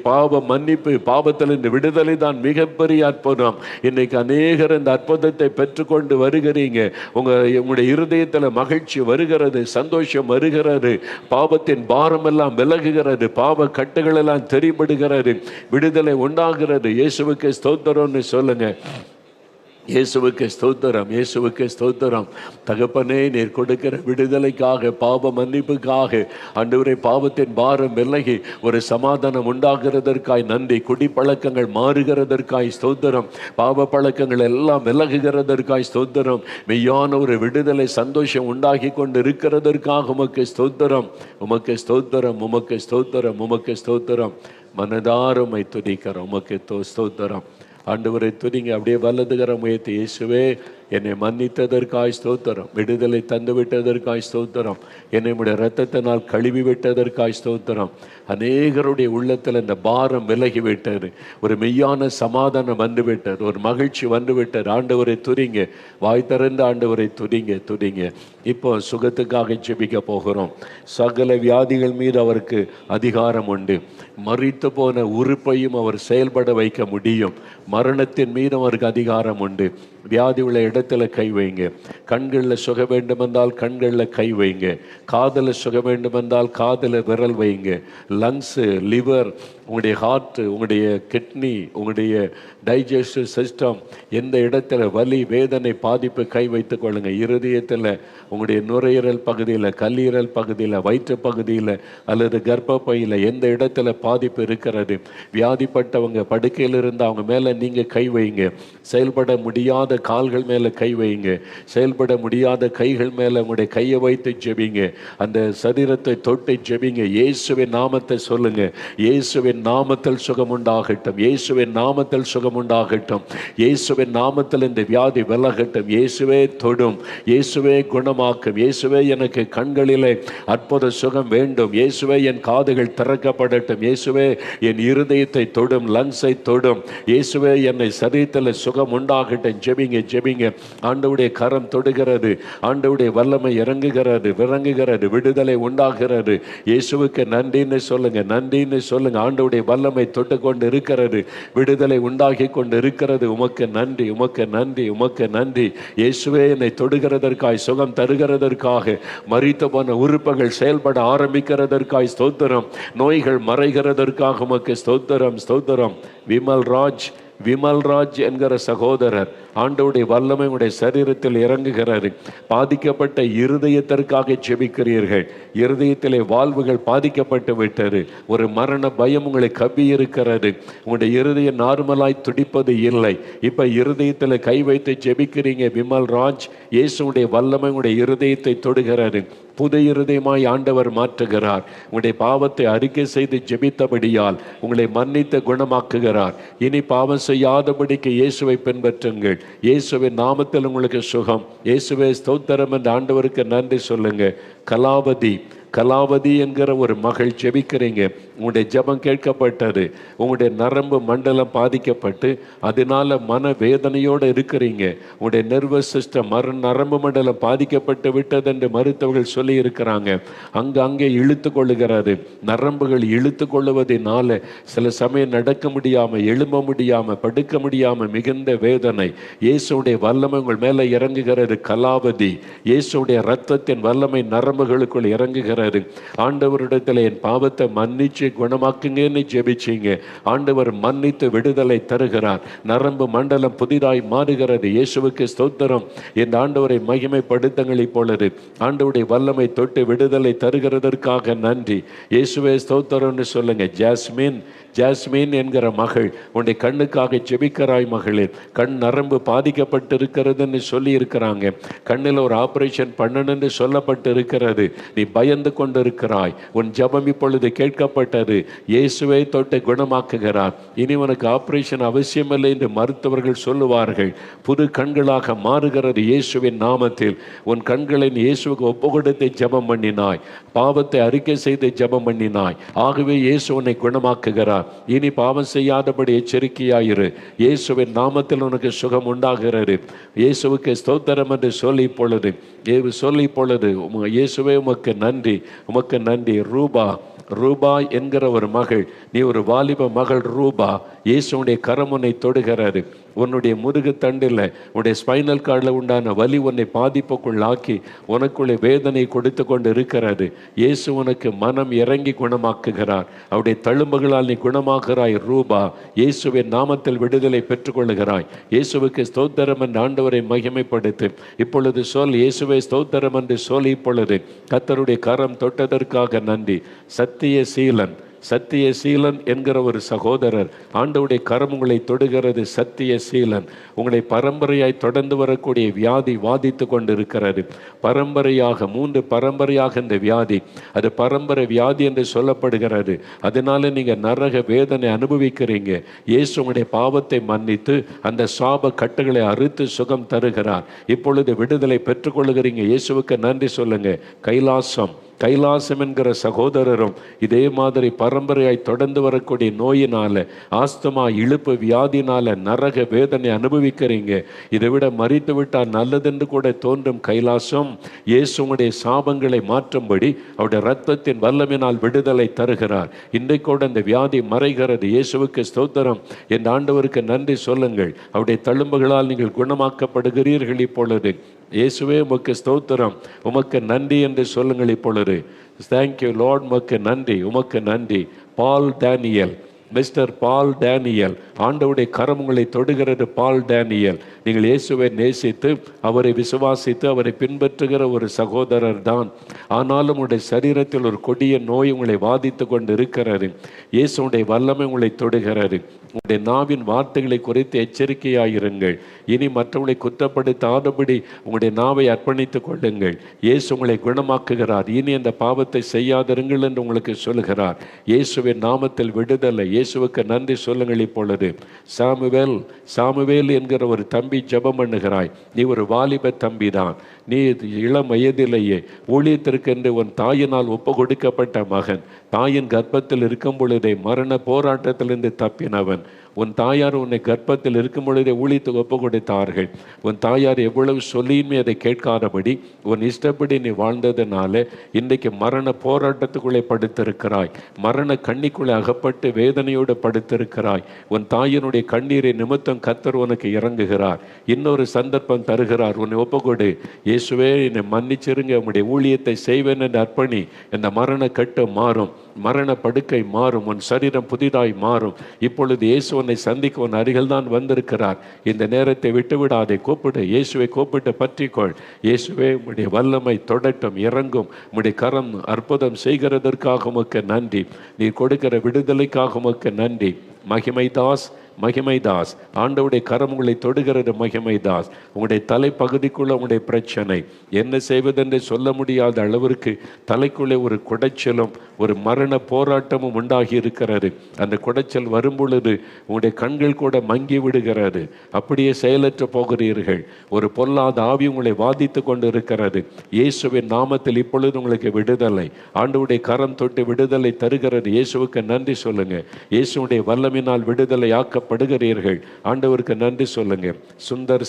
பாவ மன்னிப்பு, பாவத்தில் இந்த விடுதலை தான் மிகப்பெரிய அற்புதம். இன்னைக்கு அநேகர் இந்த அற்புதத்தை பெற்றுக்கொண்டு வருகிறீங்க. உங்களுடைய இருதயத்தில் மகிழ்ச்சி வருகிறது, சந்தோஷம் வருகிறது, பாவத்தின் பாரம் எல்லாம் விலகுகிறது, பாவ கட்டுகள் எல்லாம் தெரிபடுகிறது, விடுதலை உண்டாகிறது. இயேசுவுக்கு ஸ்தோத்திரம்னு சொல்லுங்க. இயேசுவுக்கு ஸ்தோத்திரம், இயேசுவுக்கு ஸ்தோத்திரம். தகப்பனே, நீர் கொடுக்கிற விடுதலைக்காக, பாவ மன்னிப்புக்காக, ஆண்டவரே, பாவத்தின் பாரம் விலகி ஒரு சமாதானம் உண்டாகிறதற்காய் நன்றி. குடிப்பழக்கங்கள் மாறுகிறதற்காய் ஸ்தோத்திரம், பாவ பழக்கங்கள் எல்லாம் விலகுகிறதற்காய் ஸ்தோத்திரம். மெய்யான ஒரு விடுதலை சந்தோஷம் உண்டாகி கொண்டு இருக்கிறதற்காக உமக்கு ஸ்தோத்திரம், உமக்கு ஸ்தோத்திரம், உமக்கு ஸ்தோத்திரம், உமக்கு ஸ்தோத்திரம். மனதாரமை துதிக்கிறோம், உமக்கு ஸ்தோத்திரம். ஆண்டவரை துதிங்க. அப்படியே வலதுகர முயற்சி. இயேசுவே என்னை மன்னித்ததற்காய் ஸ்தோத்திரம், விடுதலை தந்து விட்டதற்காய் ஸ்தோத்திரம், என்னை உடைய இரத்தத்தினால் கழுவி விட்டதற்காய் ஸ்தோத்திரம். அநேகருடைய உள்ளத்தில் இந்த பாரம் விலகி விட்டது, ஒரு மெய்யான சமாதானம் வந்து விட்டது, ஒரு மகிழ்ச்சி வந்து விட்டது. ஆண்டவரை துதிங்க, வாய் திறந்து ஆண்டவரை துதிங்க, துதிங்க. இப்போ சுகத்துக்காக ஜெபிக்க போகிறோம். சகல வியாதிகள் மீது அவருக்கு அதிகாரம் உண்டு. மரித்து போன உறுப்பையும் அவர் செயல்பட வைக்க முடியும். மரணத்தின் மீது அவருக்கு அதிகாரம் உண்டு. வியாதி உள்ள இடத்துல கை வைங்க. கண்களில் சுக வேண்டுமென்றால் கண்களில் கை வைங்க. காதில் சுக வேண்டுமென்றால் காதில் விரல் வைங்க. லங்ஸு, லிவர், உங்களுடைய ஹார்ட்டு, உங்களுடைய கிட்னி, உங்களுடைய டைஜஸ்டிவ் சிஸ்டம், எந்த இடத்துல வலி, வேதனை, பாதிப்பு கை வைத்துக் கொள்ளுங்க. இருதயத்தில், உங்களுடைய நுரையீரல் பகுதியில், கல்லீரல் பகுதியில், வயிற்று பகுதியில் அல்லது கர்ப்பப்பையில் எந்த இடத்துல பாதிப்பு இருக்கிறது, வியாதிப்பட்டவங்க படுக்கையில் இருந்து அவங்க மேலே நீங்கள் கை வைங்க. செயல்பட முடியாத கால்கள் மேலே கை வைங்க. செயல்பட முடியாத கைகள் மேலே உங்களுடைய கையை வைத்து ஜெபிங்க. அந்த சரீரத்தை தொட்டு ஜெபிங்க. இயேசுவின் நாமத்தை சொல்லுங்க. இயேசுவின் நாமத்தில் சுகம் உண்டாகட்டும், இயேசுவின் நாமத்தில் சுகம் உண்டாகட்டும், இயேசுவின் நாமத்தில் இந்த வியாதி விலகட்டும். இயேசுவே தொடும், இயேசுவே குணமாக்கும். இயேசுவே எனக்கு கண்களிலே அற்புத சுகம் வேண்டும். இயேசுவே என் காதுகள் திறக்கப்படட்டும். இயேசுவே என் இருதயத்தை தொடும், லங்ஸை தொடும். இயேசுவே என்னை சரீரத்தில் சுகம் உண்டாகட்டும். ஜெபிங்க, ஜெபிங்க. ஆண்டவருடைய கரம் தொடுகிறது, ஆண்டவருடைய வல்லமை இறங்குகிறது, விளங்குகிறது, விடுதலை உண்டாகிறது. இயேசுவுக்கு நன்றின்னு சொல்லுங்க, நன்றின்னு சொல்லுங்க. ஆண்டவருடைய வல்லமை தொட்டு கொண்டு இருக்கிறது, விடுதலை உண்டாகி கொண்டு இருக்கிறது. உமக்கு நன்றி, உமக்கு நன்றி, உமக்கு நன்றி. இயேசுவே என்னை தொடுகிறதற்காய், சுகம் தருகிறதற்காக, மரித்து போன உறுப்புகள் செயல்பட ஆரம்பிக்கிறதற்காய் ஸ்தோத்திரம். நோய்கள் மறைகிறதற்காக உமக்கு ஸ்தோத்திரம், ஸ்தோத்திரம். விமல்ராஜ் என்கிற சகோதரர் ஆண்டவருடைய வல்லமை உங்களுடைய சரீரத்தில் இறங்குகிறது. பாதிக்கப்பட்ட இருதயத்திற்காக ஜெபிக்கிறீர்கள். இருதயத்திலே வாழ்வுகள் பாதிக்கப்பட்டு விட்டது. ஒரு மரண பயம் உங்களை கவ்வி இருக்கிறது. உங்களுடைய இருதயம் நார்மலாய் துடிப்பது இல்லை. இப்ப இருதயத்தில் கை வைத்து ஜெபிக்கிறீங்க. விமல் ராஜ், இயேசுடைய வல்லமை உங்களுடைய இருதயத்தை தொடுகிறது. புது இருதயமாய் ஆண்டவர் மாற்றுகிறார். உங்களுடைய பாவத்தை அறிக்கை செய்து ஜெபித்தபடியால் உங்களை மன்னித்து குணமாக்குகிறார். இனி பாவம் செய்யாதபடிக்கு இயேசுவை பின்பற்றுங்கள். இயேசுவின் நாமத்தில் உங்களுக்கு சுகம். இயேசுவே ஸ்தோத்திரம் என்று ஆண்டவருக்கு நன்றி சொல்லுங்க. கலாவதி என்கிற ஒரு மகள் ஜெபிக்கிறீங்க. உங்களுடைய ஜெபம் கேட்கப்பட்டது. உங்களுடைய நரம்பு மண்டலம் பாதிக்கப்பட்டு அதனால மன வேதனையோடு இருக்கிறீங்க. உங்களுடைய நர்வஸ் சிஸ்டம் நரம்பு மண்டலம் பாதிக்கப்பட்டு விட்டது என்று மருத்துவர்கள் சொல்லி இருக்கிறாங்க. அங்கே இழுத்து கொள்ளுகிறது. நரம்புகள் இழுத்து கொள்ளுவதனால சில சமயம் நடக்க முடியாமல், எழும்ப முடியாமல், படுக்க முடியாமல் மிகுந்த வேதனை. இயேசுடைய வல்லமை உங்கள் மேலே இறங்குகிறது. கலாவதி, இயேசுடைய இரத்தத்தின் வல்லமை நரம்புகளுக்குள் இறங்குகிறது. ஆண்டவரிடத்தில் என் பாவத்தை மன்னிச்சு குணமாக்குங்கன்னு ஜெபிச்சீங்க. ஆண்டவர் மன்னித்து விடுதலை தருகிறார். நரம்பு மண்டலம் புதிதாய் மாறுகிறது. இயேசுவுக்கு ஸ்தோத்திரம். என் ஆண்டவரை மகிமைப்படுத்துங்கள். இப்பொழுது ஆண்டவருடைய வல்லமை தொட்டு விடுதலை தருகிறதற்காக நன்றி. இயேசுவே ஸ்தோத்திரம்னு சொல்லுங்க. ஜாஸ்மின் என்கிற மகள், உன்னுடைய கண்ணுக்காக ஜெபிக்கிறாய் மகளே. கண் நரம்பு பாதிக்கப்பட்டு இருக்கிறதுன்னு சொல்லி இருக்கிறாங்க. கண்ணில் ஒரு ஆபரேஷன் பண்ணணும்னு சொல்லப்பட்டு இருக்கிறது. நீ பயந்து கொண்டு இருக்கிறாய். உன் ஜெபம் இப்பொழுது கேட்கப்பட்டது. இயேசுவை தொட்டு குணமாக்குகிறார். இனி உனக்கு ஆபரேஷன் அவசியமில்லை என்று மருத்துவர்கள் சொல்லுவார்கள். புது கண்களாக மாறுகிறது இயேசுவின் நாமத்தில். உன் கண்களை இயேசுவுக்கு ஒப்புக்கொடுத்து ஜெபம் பண்ணினாய். பாவத்தை அறிக்கை செய்து ஜெபம் பண்ணினாய். ஆகவே இயேசு உன்னை குணமாக்குகிறார். இனி பாவம் செய்யாதபடி எச்சரிக்கையாயிரு. இயேசுவின் நாமத்தில் உனக்கு சுகம் உண்டாகிறது. இயேசுவுக்கு ஸ்தோத்திரம் என்று சொல்லி இப்பொழுது இயேசுவே உமக்கு நன்றி, உமக்கு நன்றி. ரூபா என்கிற ஒரு மகள், நீ ஒரு வாலிப மகள் ரூபா. இயேசுடைய கரம் உன்னை தொடுகிறது. உன்னுடைய முதுகு தண்டில், உன்னுடைய ஸ்பைனல் கார்டில் உண்டான வலி உன்னை பாதிப்புக்குள்ளாக்கி உனக்குள்ளே வேதனை கொடுத்து கொண்டு இருக்கிறது. இயேசு உனக்கு மனம் இறங்கி குணமாக்குகிறார். அவருடைய தழும்புகளால் நீ குணமாகிறாய் ரூபா. இயேசுவின் நாமத்தில் விடுதலை பெற்றுக்கொள்ளுகிறாய். இயேசுவுக்கு ஸ்தோத்திரம் என்று ஆண்டவரை மகிமைப்படுத்து. இப்பொழுது சொல், இயேசுவை ஸ்தோத்திரம் என்று சொல். இப்பொழுது கர்த்தருடைய கரம் தொட்டதற்காக நன்றி. சத்தியசீலன் என்கிற ஒரு சகோதரர், ஆண்டவருடைய கரம் உங்களை தொடுகிறது. சத்தியசீலன், உங்களை பரம்பரையாய் தொடர்ந்து வரக்கூடிய வியாதி வாதித்து கொண்டு இருக்கிறது. பரம்பரையாக 3 பரம்பரையாக இந்த வியாதி, அது பரம்பரை வியாதி என்று சொல்லப்படுகிறது. அதனால நீங்க நரக வேதனை அனுபவிக்கிறீங்க. இயேசு உங்களுடைய பாவத்தை மன்னித்து அந்த சாப கட்டுகளை அறுத்து சுகம் தருகிறார். இப்பொழுது விடுதலை பெற்றுக்கொள்ளுகிறீங்க. இயேசுவுக்கு நன்றி சொல்லுங்க. கைலாசம் என்கிற சகோதரரும் இதே மாதிரி பரம்பரையாய் தொடர்ந்து வரக்கூடிய நோயினால, ஆஸ்துமா இழுப்பு வியாதினால நரக வேதனை அனுபவிக்கிறீங்க. இதை விட மறித்து விட்டால் நல்லதென்று கூட தோன்றும். கைலாசம், இயேசுடைய சாபங்களை மாற்றும்படி அவருடைய இரத்தத்தின் வல்லமையினால் விடுதலை தருகிறார். இன்றைக்கூட இந்த வியாதி மறைகிறது. இயேசுவுக்கு ஸ்தோத்திரம். என் ஆண்டவருக்கு நன்றி சொல்லுங்கள். அவருடைய தழும்புகளால் நீங்கள் குணமாக்கப்படுகிறீர்கள். இப்பொழுது இயேசுவே உமக்கு ஸ்தோத்திரம், உமக்கு நன்றி என்று சொல்லுங்கள். இப்பொழுது தேங்க்யூ லார்ட், உமக்கு நன்றி, உமக்கு நன்றி. மிஸ்டர் பால் டேனியல், ஆண்டவருடைய கரம் உங்களை தொடுகிறது. பால் டேனியல், நீங்கள் இயேசுவை நேசித்து அவரை விசுவாசித்து அவரை பின்பற்றுகிற ஒரு சகோதரர் தான். ஆனாலும் உங்களுடைய சரீரத்தில் ஒரு கொடிய நோய் உங்களை வாதித்து கொண்டு இருக்கிறது. இயேசுடைய வல்லமை உங்களை தொடுகிறது. உங்களுடைய நாவின் வார்த்தைகளை குறித்து எச்சரிக்கையாயிருங்கள். இனி மற்றவங்களை குற்றப்படுத்தாதபடி உங்களுடைய நாவை அர்ப்பணித்துக் கொள்ளுங்கள். இயேசு உங்களை குணமாக்குகிறார். இனி அந்த பாவத்தை செய்யாதிருங்கள் என்று உங்களுக்கு சொல்கிறார். இயேசுவின் நாமத்தில் விடுதலை. இயேசுவுக்கு நன்றி சொல்லுங்கள். இப்பொழுது சாமுவேல் என்கிற ஒரு தம்பி ஜெபம் பண்ணுகிறாய். நீ ஒரு வாலிப தம்பி தான். நீ இளம் வயதிலேயே ஊழியத்திற்கென்று உன் தாயினால் ஒப்பு கொடுக்கப்பட்ட மகன். தாயின் கர்ப்பத்தில் இருக்கும் பொழுதே மரண போராட்டத்திலிருந்து தப்பினவன். உன் தாயார் உன்னை கர்ப்பத்தில் இருக்கும் பொழுதே ஊழியத்துக்கு ஒப்பு கொடுத்தார்கள். உன் தாயார் எவ்வளவு சொல்லியுமே அதை கேட்காதபடி உன் இஷ்டப்படி நீ வாழ்ந்ததுனால இன்றைக்கு மரண போராட்டத்துக்குள்ளே படுத்திருக்கிறாய். மரண கண்ணிக்குள்ளே அகப்பட்டு வேதனையோடு படுத்திருக்கிறாய். உன் தாயினுடைய கண்ணீரை நிமித்தம் கர்த்தர் உனக்கு இறங்குகிறார். இன்னொரு சந்தர்ப்பம் தருகிறார். உன்னை ஒப்புக்கொடு. இயேசுவே, என்னை மன்னிச்சிருங்க, உங்களுடைய ஊழியத்தை செய்வேன் என்று அர்ப்பணி. இந்த மரண கட்டு மாறும். மரண படுக்கை மாறும், உன் சரீரம் புதிதாய் மாறும். இப்பொழுது இயேசு உன்னை சந்திக்க உன் அருகில் தான் வந்திருக்கிறார். இந்த நேரத்தை விட்டுவிடாதே, கூப்பிடு, இயேசுவை கூப்பிட்டு பற்றிக்கொள். இயேசுவே, உம்முடைய வல்லமை தொடட்டும், இறங்கும். உம்முடைய கரம் அற்புதம் செய்கிறதற்காக உமக்கு நன்றி. நீ கொடுக்கிற விடுதலைக்காக உமக்கு நன்றி. மகிமைதாஸ், மகிமைதாஸ், ஆண்டவருடைய கரம் உங்களை தொடுகிறது. மகிமைதாஸ், உங்களுடைய தலைப்பகுதிக்குள்ள உங்களுடைய பிரச்சனை என்ன செய்வதென்று சொல்ல முடியாத அளவிற்கு தலைக்குள்ளே ஒரு குடைச்சலும் ஒரு மரண போராட்டமும் உண்டாகி இருக்கிறது. அந்த குடைச்சல் வரும் பொழுது உங்களுடைய கண்கள் கூட மங்கி விடுகிறது. அப்படியே செயலற்று போகிறீர்கள். ஒரு பொல்லாத ஆவி உங்களை வாதித்து கொண்டு இருக்கிறது. இயேசுவின் நாமத்தில் இப்பொழுது உங்களுக்கு விடுதலை. ஆண்டவருடைய கரம் தொட்டு விடுதலை தருகிறது. இயேசுவுக்கு நன்றி சொல்லுங்க. இயேசுடைய வல்லமினால் விடுதலை ஆக்கப்படுகிறீர்கள். ஆண்டவருக்கு நன்றி சொல்லுங்க. சுந்தர்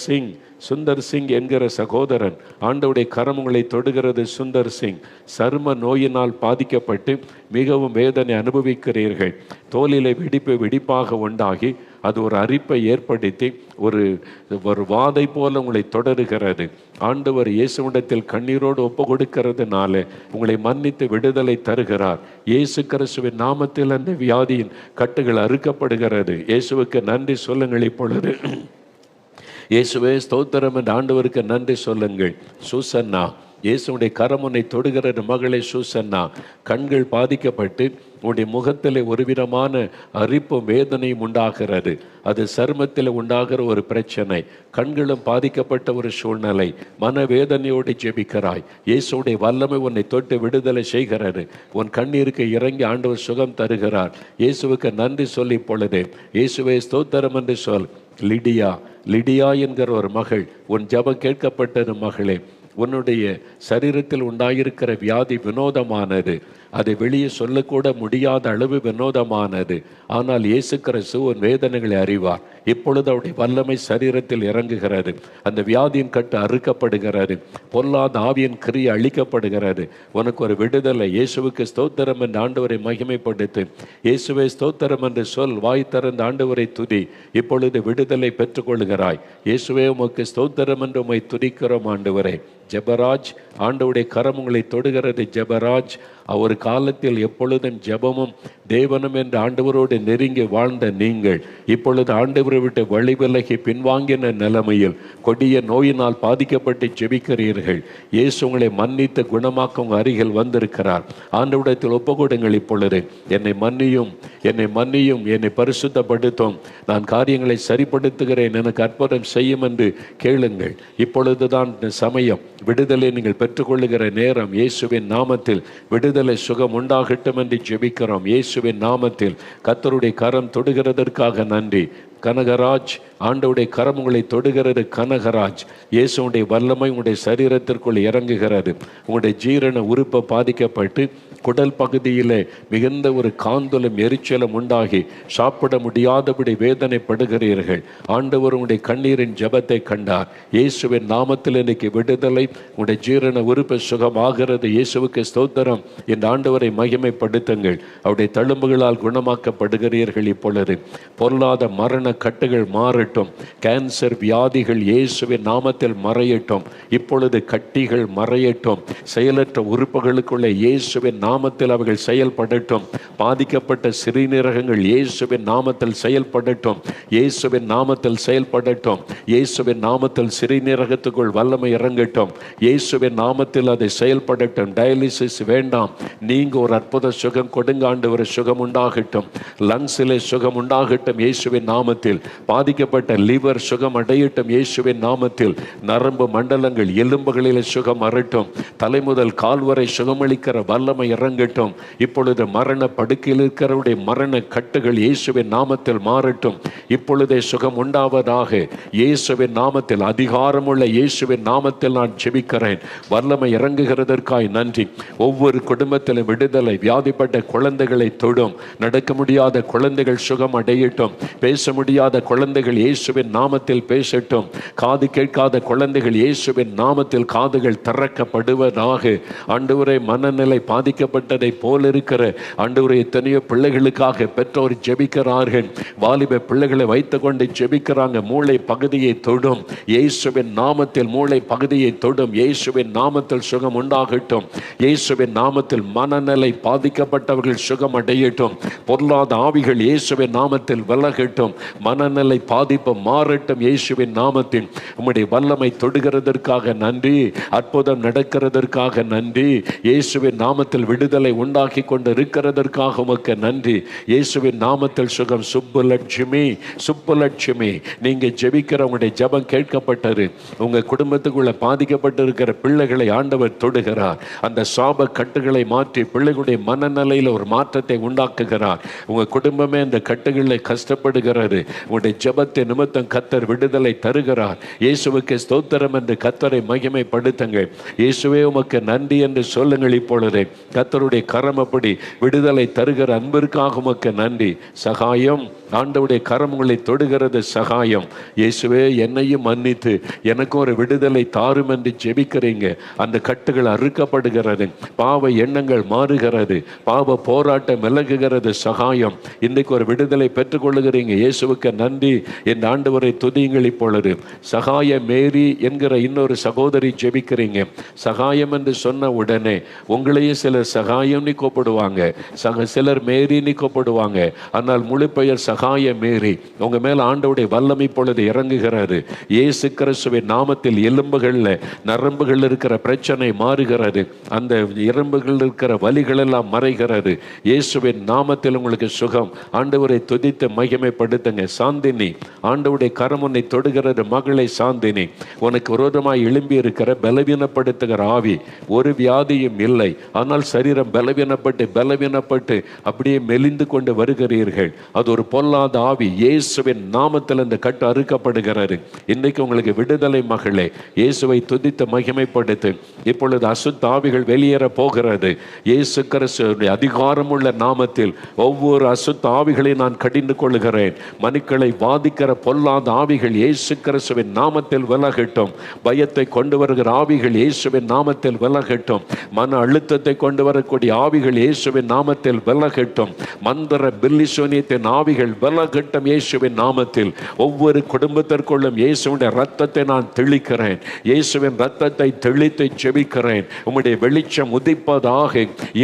சிங் என்கிற சகோதரன், ஆண்டவருடைய கரம் உங்களை தொடுகிறது. சுந்தர் சிங், சரும நோயினால் பாதிக்கப்பட்டு மிகவும் வேதனை அனுபவிக்கிறீர்கள். தோலிலே வெடிப்பாக உண்டாகி அது ஒரு அரிப்பை ஏற்படுத்தி ஒரு வாதை போல உங்களை தொடருகிறது. ஆண்டவர் இயேசுவிடத்தில் கண்ணீரோடு ஒப்பு கொடுக்கிறதுனால உங்களை மன்னித்து விடுதலை தருகிறார். இயேசு கிறிஸ்துவின் நாமத்தில் அந்த வியாதியின் கட்டுகள் அறுக்கப்படுகிறது. இயேசுவுக்கு நன்றி சொல்லுங்கள். இப்பொழுது இயேசுவே ஸ்தோத்திரம் என்று ஆண்டவருக்கு நன்றி சொல்லுங்கள். சூசன்னா, இயேசுடைய கரம் உன்னை தொடுகிறது. மகளே சூசன்னா, கண்கள் பாதிக்கப்பட்டு உன்னுடைய முகத்தில் ஒரு விதமான அரிப்பும் வேதனையும் உண்டாகிறது. அது சருமத்தில் உண்டாகிற ஒரு பிரச்சனை. கண்களும் பாதிக்கப்பட்ட ஒரு சூழ்நிலை. மனவேதனையோடு ஜெபிக்கிறாய். இயேசுடைய வல்லமை உன்னை தொட்டு விடுதலை செய்கிறது. உன் கண்ணீருக்கு இறங்கி ஆண்டவர் சுகம் தருகிறார். இயேசுவுக்கு நன்றி சொல்லி பொழுது இயேசுவே ஸ்தோத்திரம் என்று சொல். லிடியா என்கிற ஒரு மகள், உன் ஜெபம் கேட்கப்பட்டது. மகளே, உன்னுடைய சரீரத்தில் உண்டாயிருக்கிற வியாதி வினோதமானது. அதை வெளியே சொல்லக்கூட முடியாத அளவு வினோதமானது. ஆனால் இயேசு கிறிஸ்து உன் வேதனைகளை அறிவார். இப்பொழுது அவருடைய வல்லமை சரீரத்தில் இறங்குகிறது. அந்த வியாதியின் கட்டு அறுக்கப்படுகிறது. பொல்லாத ஆவியின் கிரியை அழிக்கப்படுகிறது. உனக்கு ஒரு விடுதலை. இயேசுவுக்கு ஸ்தோத்திரம் என்று ஆண்டவரை மகிமைப்படுத்து. இயேசுவை ஸ்தோத்திரம் என்று சொல். வாய் திறந்த ஆண்டவரை துதி. இப்பொழுது விடுதலை பெற்றுக்கொள்கிறாய். இயேசுவே, உமக்கு ஸ்தோத்திரம் என்று உம்மை துதிக்கிறோம். ஆண்டவரே, ஜெபராஜ், ஆண்டவருடைய கரம் உங்களை தொடுகிறது. ஜெபராஜ், ஒரு காலத்தில் எப்பொழுதும் ஜெபமும் தேவனும் என்ற ஆண்டவரோடு நெருங்கி வாழ்ந்த நீங்கள் இப்பொழுது ஆண்டவரை விட்டு வழி விலகி பின்வாங்கின நிலைமையில் கொடிய நோயினால் பாதிக்கப்பட்டு ஜெபிக்கிறீர்கள். இயேசு உங்களை மன்னித்து குணமாக்க உங்கள் அருகில் வந்திருக்கிறார். ஆண்டவரிடத்தில் ஒப்புக்கொடுங்கள். இப்பொழுது என்னை மன்னியும், என்னை பரிசுத்தப்படுத்தும், நான் காரியங்களை சரிப்படுத்துகிறேன், எனக்கு அற்புதம் செய்யும் என்று கேளுங்கள். இப்பொழுதுதான் சமயம். விடுதலை நீங்கள் பெற்றுக்கொள்ளுகிற நேரம். இயேசுவின் நாமத்தில் விடுதலை சுகம் உண்டாகட்டும் என்று ஜெபிக்கிறோம். இயேசுவின் நாமத்தில் கர்த்தருடைய கரம் தொடுகிறதற்காக நன்றி. கனகராஜ், ஆண்டவருடைய கரம் உங்களை தொடுகிறது. கனகராஜ், இயேசுடைய வல்லமை உங்களுடைய சரீரத்திற்குள் இறங்குகிறது. உங்களுடைய ஜீரண உறுப்பை பாதிக்கப்பட்டு குடல் பகுதியில் மிகுந்த ஒரு காந்தலும் எரிச்சலும் உண்டாகி சாப்பிட முடியாதபடி வேதனைப்படுகிறீர்கள். ஆண்டவர் உங்களுடைய கண்ணீரின் ஜெபத்தை கண்டார். இயேசுவின் நாமத்தில் இன்னைக்கு விடுதலை. உங்களுடைய ஜீரண உறுப்பு சுகமாகிறது. இயேசுவுக்கு ஸ்தோத்திரம். இந்த ஆண்டவரை மகிமைப்படுத்துங்கள். அவருடைய தழும்புகளால் குணமாக்கப்படுகிறீர்கள். இப்பொழுது பொல்லாத மரண கட்டுகள் மாறட்டும். கேன்சர் வியாதிகள் இயேசுவின் நாமத்தில் மறையட்டும். இப்பொழுது கட்டிகள் மறையட்டும். செயலற்ற உறுப்புகளுக்குள்ளே இயேசுவின் நாமத்தில் அவர்கள் செயல்படட்டும். பாதிக்கப்பட்ட சிறுநீரகங்கள் இயேசுவின் நாமத்தில் செயல்படட்டும். இயேசுவின் நாமத்தில் செயல்படட்டும். இயேசுவின் நாமத்தில் சிறுநீரகத்துக்குள் வல்லமை இறங்கட்டும். இயேசுவின் நாமத்தில் அதை செயல்படட்டும். டயாலிசிஸ் வேண்டாம். நீங்க ஒரு அற்புத சுகம் கொடுங்க. ஆண்டவர் சுகம் உண்டாகட்டும். லங்ஸிலே சுகம் உண்டாகட்டும். இயேசுவின் நாமத்தில் பாதிக்கப்பட்ட லிவர் சுகம் அடையட்டும். இயேசுவின் நாமத்தில் நரம்பு மண்டலங்கள் எலும்புகளில் சுகம் அறட்டும். தலைமுதல் கால்வரை சுகமளிக்கிற வல்லமை இறங்கட்டும். இப்பொழுது மரண படுக்கையில் இருக்கிறவருடைய மரண கட்டுகள் இயேசுவின் நாமத்தில் மாறட்டும். இப்பொழுதே சுகம் உண்டாவதாக. இயேசுவின் நாமத்தில், அதிகாரமுள்ள இயேசுவின் நாமத்தில் நான் ஜெபிக்கிறேன். வல்லமை இறங்குகிறதற்காய் நன்றி. ஒவ்வொரு குடும்பத்திலும் விடுதலை. வியாதிப்பட்ட குழந்தைகளை தொடும். நடக்க முடியாத குழந்தைகள் சுகம் அடையட்டும். பேச முடியாத குழந்தைகள் இயேசுவின் நாமத்தில் பேசட்டும். காது கேட்காத குழந்தைகள் இயேசுவின் நாமத்தில் காதுகள் திறக்கப்படுவதாக. ஆண்டவரே, மனநிலை பாதிக்கப்பட்டதை போல இருக்கிற ஆண்டவரே எத்தனையோ பிள்ளைகளுக்காக பெற்றோர் ஜெபிக்கிறார்கள். வாலிப பிள்ளைகளை வைத்துக்கொண்டு ஜெபிக்கிறாங்க. மூளை பகுதியை தொடும் இயேசுவின் நாமத்தில், மூளை பகுதியை தொடும் இயேசுவின் நாமத்தில் சுகம் உண்டாகட்டும். இயேசுவின் நாமத்தில் மனநிலை பாதிக்கப்பட்டவர்கள் சுகம் அடையட்டும். பொருளாத ஆவிகள் இயேசுவின் நாமத்தில் விலகட்டும். மனநிலை பாதிப்பு மாறட்டும் இயேசுவின் நாமத்தில். உம்முடைய வல்லமை தொடுகிறதற்காக நன்றி. அற்புதம் நடக்கிறதற்காக நன்றி. இயேசுவின் நாமத்தில் விடுதலை உண்டாக்கி கொண்டு இருக்கிறதற்காக உமக்கு நன்றி. இயேசுவின் நாமத்தில் சுகம். சுப்புலட்சுமி, சுப்புலட்சுமி, நீங்க ஜெபிக்கிற உங்களுடைய ஜெபம் கேட்கப்பட்டது. உங்க குடும்பத்துக்குள்ள பாதிக்கப்பட்டு இருக்கிற பிள்ளைகளை ஆண்டவர் தொடுகிறார். அந்த சாப கட்டுகளை மாற்றி பிள்ளைகளுடைய மனநிலையில் ஒரு மாற்றத்தை உண்டாக்குகிறார். உங்க குடும்பமே அந்த கட்டுகளில் கஷ்டப்படுகிறது. உங்களுடைய ஜெபத்தை நிமித்தம் கர்த்தர் விடுதலை தருகிறார். இயேசுவுக்கு ஸ்தோத்திரம் என்று கர்த்தரை மகிமைப்படுத்துங்கள். இயேசுவே உமக்கு நன்றி என்று சொல்லுங்கள். இப்பொழுதே கர்த்தருடைய கரம் அப்படி விடுதலை தருகிற அன்பிற்காக உமக்கு நன்றி. சகாயம், ஆண்டவருடைய கரம் உங்களை தொடுகிறது. சகாயம். இயேசுவே, என்னையும் மன்னித்து எனக்கும் ஒரு விடுதலை தாரும் என்று ஜெபிக்கிறீங்க. அந்த கட்டுகள் அறுக்கப்படுகிறது. பாவ எண்ணங்கள் மாறுகிறது. பாவ போராட்டம் விலகுகிறது. சகாயம். இன்றைக்கு ஒரு விடுதலை பெற்றுக்கொள்ளுகிறீங்க. இயேசுவுக்கு நன்றி. இந்த ஆண்டவரை துதியுங்கள். இப்பொழுது சகாய மேரி என்கிற இன்னொரு சகோதரி ஜெபிக்கிறீங்க. சகாயம் என்று சொன்ன உடனே உங்களையும் சிலர் சகாயம் கூப்பிடுவாங்க, சிலர் மேரி கூப்பிடுவாங்க. ஆனால் முழு பெயர் சகாய மேரி. உங்க மேல ஆண்டவருடைய வல்லமை பொழுது இறங்குகிறது. இயேசு கிறிஸ்துவின் நாமத்தில் எலும்புகள்ல நரம்புகள் இருக்கிற பிரச்சனை மாறுகிறது. அந்த எறும்புகள் இருக்கிற வலிகள் எல்லாம் மறைகிறது. இயேசுவின் நாமத்தில் உங்களுக்கு சுகம். ஆண்டவரை துதித்து மகிமைப்படுத்துங்க. சாந்தினி, ஆண்டவருடைய கரம் உன்னை தொடுகிறது. மகளை சாந்தினி, உனக்கு விரோதமாய் எழும்பி இருக்கிற பலவீனப்படுத்துகிற ஆவி, ஒரு வியாதியும் இல்லை, ஆனால் சரீரம் பலவீனப்பட்டு அப்படியே மெலிந்து கொண்டு வருகிறீர்கள். அது ஒரு பொல்லாத ஆவி. இயேசுவின் நாமத்தில் அந்த கட்டு அறுக்கப்படுகிறது. இன்றைக்கு உங்களுக்கு விடுதலை மகளே. இயேசுவை துதித்து மகிமைப்படுத்து. இப்பொழுது அசுத்த ஆவிகள் வெளியேற போகிறது. இயேசு கிறிஸ்துவின் அதிகாரமுள்ள நாமத்தில் ஒவ்வொரு அசுத்த ஆவிகளை நான் கடிந்து கொள்கிறேன். மனுக்களை வாதிக்கிற பொல்லாத ஆவிகள் இயேசு கிறிஸ்துவின் நாமத்தில் விலகட்டும். பயத்தை கொண்டு வருகிற ஆவிகள் இயேசுவின் நாமத்தில் விலகட்டும். மன அழுத்தத்தை கொண்டு வரக்கூடிய ஆவிகள் இயேசுவின் நாமத்தில் விலகட்டும். மந்திர பில்லிசோனியத்தின் ஆவிகள் விலகட்டும் இயேசுவின் நாமத்தில். ஒவ்வொரு குடும்பத்திற்குள்ளும் இயேசுவின் ரத்தத்தை நான் தெளிக்கிறேன். இயேசுவின் ரத்தத்தை தெளித்து ஜெபிக்கிறேன். உம்முடைய வெளிச்சம் உதிப்பதாக,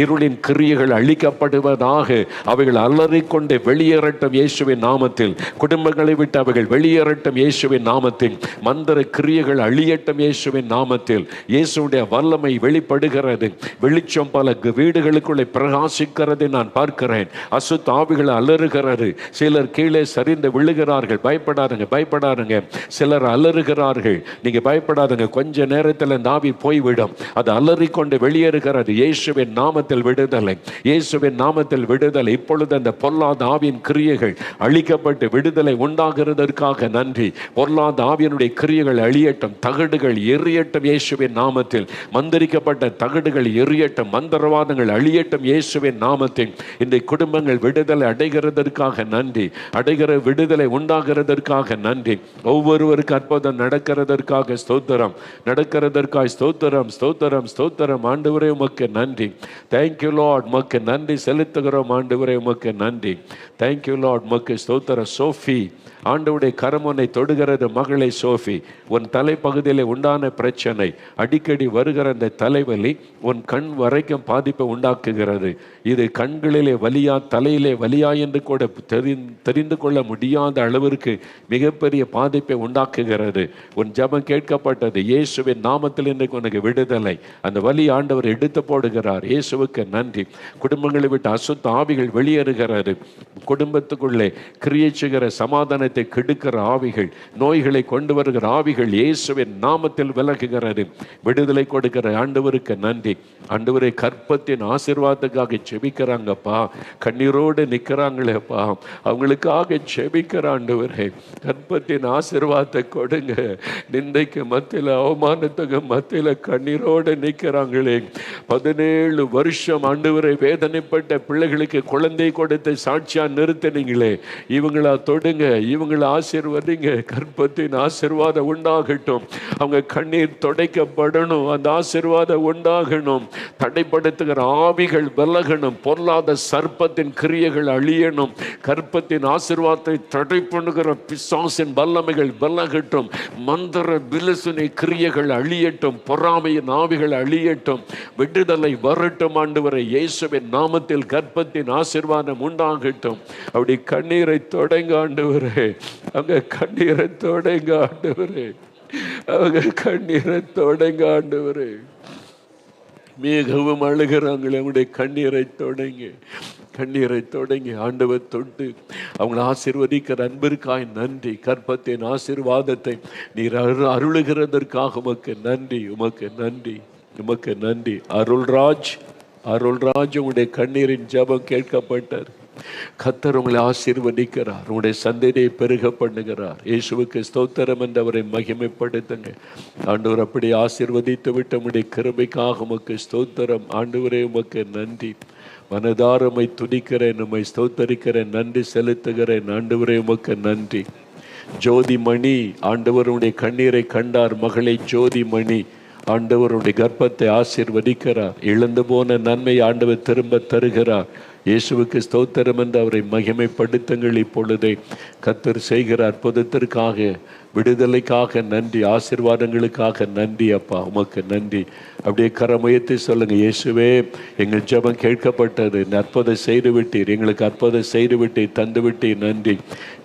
இருளின் கிரியைகள் அழிக்கப்படுவதாக, அவைகள் அலறிக்கொண்டு வெளியேறட்டும் இயேசுவின் நாமத்தில். குடும்பங்களை விட்டு அவைகள் வெளியேறட்டும் இயேசுவின் நாமத்தில். மந்திர கிரியைகள் அழியட்டும் இயேசுவின் நாமத்தில். இயேசுடைய வல்லமை வெளிப்படுகிறது. வெளிச்சம் பல வீடுகளுக்குள்ளே பிரகாசிக்கிறதை நான் பார்க்கிறேன். அசுத்த ஆவிகள் அலறுகிறது. சிலர் கீழே சரிந்து விழுகிறார்கள். பயப்படாதுங்க. சிலர் அலறுகிறார்கள். நீங்க பயப்படாதுங்க. கொஞ்ச நேரத்தில் இந்த ஆவி போய்விடும். அது அலறிக்கொண்டு வெளியேறுகிறது. இயேசுவின் நாமத்தில் விடுதலை. இயேசுவின் நாமத்தில் விடுதலை. இப்பொழுது அந்த பொல்லாத ஆவியின் கிரியைகள் அழிக்கப்பட்டு விடுதலை உண்டாகிறதற்காக நன்றி. பொல்லாத ஆவியினுடைய கிரியைகள் அழியட்டும். தகடுகள் எரியட்டும் இயேசுவின் நாமத்தில். மந்திரிக்கப்பட்ட தகடுகள் எரியட்டும். மந்திரவாதங்கள் அழியட்டும் இயேசுவின் நாமத்தில். இந்த குடும்பங்கள் விடுதலை அடைகிறதற்காக நன்றி. விடுதலை உண்டாகிறதற்காக நன்றி. ஒவ்வொருவருக்கு அற்புதம் நடக்கிறதற்காக ஸ்தோத்திரம். ஸ்தோத்திரம். ஆண்டவரே உமக்கு நன்றி. Thank you Lord. உமக்கு நன்றி செலுத்துகிறோம். ஆண்டவரே உமக்கு நன்றி. Thank you Lord. உமக்கு ஸ்தோத்திரம். சோஃபி, ஆண்டவருடைய கரம் உன்னை தொடுகிறது. மகளை சோஃபி, உன் தலைப்பகுதியில் உண்டான பிரச்சனை, அடிக்கடி வருகிற அந்த தலைவலி உன் கண் வரைக்கும் பாதிப்பை உண்டாக்குகிறது. இது கண்களிலே வலியா, தலையிலே வலியா என்று கூட தெரிந்து கொள்ள முடியாத அளவிற்கு மிகப்பெரிய பாதிப்பை உண்டாக்குகிறது. உன் ஜெபம் கேட்கப்பட்டது. இயேசுவின் நாமத்தில் இன்றைக்கு உனக்கு விடுதலை. அந்த வலி ஆண்டவர் எடுத்து போடுகிறார். இயேசுவுக்கு நன்றி. குடும்பங்களை விட்டு அசுத்த ஆவிகள் வெளியேறுகிறது. குடும்பத்துக்குள்ளே கிரியை செய்கிற சமாதானத்தை கெடுக்கிற ஆவிகள், நோய்களை கொண்டு வருகிற ஆவிகள் இயேசுவின் நாமத்தில் விலகுகிறது. விடுதலை கொடுக்கிற ஆண்டவருக்கு நன்றி. ஆண்டவரை கற்பத்தின் ஆசீர்வாதத்துக்காக ஜெபிக்கிறாங்கப்பா. கண்ணீரோடு நிற்கிறாங்களேப்பா, அவங்களுக்காக ஜெபிக்கிற ஆண்டவரே, கற்பத்தின் ஆசீர்வாதத்தை கொடுங்க. நிந்தைக்கு மத்தியில், அவமானத்துக்கு மத்தியில் கண்ணீரோடு நிற்கிறாங்களே. 17 வருஷம் ஆண்டவரை வேதனைப்பட்ட பிள்ளைகளுக்கு குழந்தை கொடுத்து சாட்சியா நிறுத்தினீங்களே, இவங்களா தொடுங்க. இவங்களை ஆசீர்வதிங்க. கர்ப்பத்தின் ஆசீர்வாதம் உண்டாகட்டும். அவங்க கண்ணீர் துடைக்கப்படணும். அந்த ஆசீர்வாதம் உண்டாகணும். தடைப்படுத்துகிற ஆவிகள் விலகணும். பொல்லாத சர்ப்பத்தின் கிரியைகள் அழியணும். கர்ப்பத்தின் ஆசீர்வாதத்தை தடை பண்ணுகிற பிசாசின் வல்லமைகள் விலகட்டும். மந்திர பிலிசுனி கிரியைகள் அழியட்டும். பொறாமையின் ஆவிகள் அழியட்டும். விடுதலை வரட்டும். ஆண்டவரே, இயேசுவின் நாமத்தில் கர்ப்பத்தின் ஆசீர்வாதம் உண்டாகட்டும். அப்படி கண்ணீரை தொடங்க ஆண்டவரே. அவங்க கண்ணீரை தொடங்க ஆண்டவரே. அவங்க கண்ணீரை தொடங்க ஆண்டவரே. மிகவும் அழுகிறாங்களே, அவங்களுடைய கண்ணீரை தொடங்க. கண்ணீரை தொடங்கி ஆண்டவர் தொட்டு அவங்களை ஆசீர்வதிக்கிற அன்பிற்காய் நன்றி. கர்ப்பத்தின் ஆசீர்வாதத்தை நீர் அருளுகிறதற்காக உமக்கு நன்றி. உமக்கு நன்றி. உமக்கு நன்றி. அருள்ராஜ், அருள்ராஜ், உங்களுடைய கண்ணீரின் ஜெபம் கேட்கப்பட்டார். கர்த்தர் உங்களை ஆசீர்வதிக்கிறார். உங்களுடைய சந்ததியை பெருக பண்ணுகிறார். இயேசுவுக்கு ஸ்தோத்திரம் என்று அவரை மகிமைப்படுத்துங்க. ஆண்டவர் அப்படி ஆசீர்வதித்து விட்டு உங்களுடைய கிருபைக்காக உமக்கு ஸ்தோத்திரம். ஆண்டவரே, உமக்கு நன்றி. மனதாரமை துதிக்கிறேன், உம்மை ஸ்தோத்தரிக்கிறேன், நன்றி செலுத்துகிறேன். ஆண்டவரே, உமக்கு நன்றி. ஜோதிமணி, ஆண்டவருடைய கண்ணீரை கண்டார். மகளை ஜோதிமணி, ஆண்டவருடைய கர்ப்பத்தை ஆசீர்வதிக்கிறார். இழந்து போன நன்மை ஆண்டவர் திரும்ப தருகிறார். இயேசுவுக்கு ஸ்தோத்திரம் என்று அவரை மகிமைப்படுத்துங்கள். இப்பொழுதே கர்த்தர் செய்கிற அற்புதத்திற்காக, விடுதலைக்காக நன்றி. ஆசீர்வாதங்களுக்காக நன்றி. அப்பா, உமக்கு நன்றி. அப்படியே கரமுயர்த்தி சொல்லுங்க, இயேசுவே, எங்கள் ஜெபம் கேட்கப்பட்டது. அற்புதம் செய்து விட்டீர். எங்களுக்கு அற்புதம் செய்து விட்டீர், தந்து விட்டீர். நன்றி.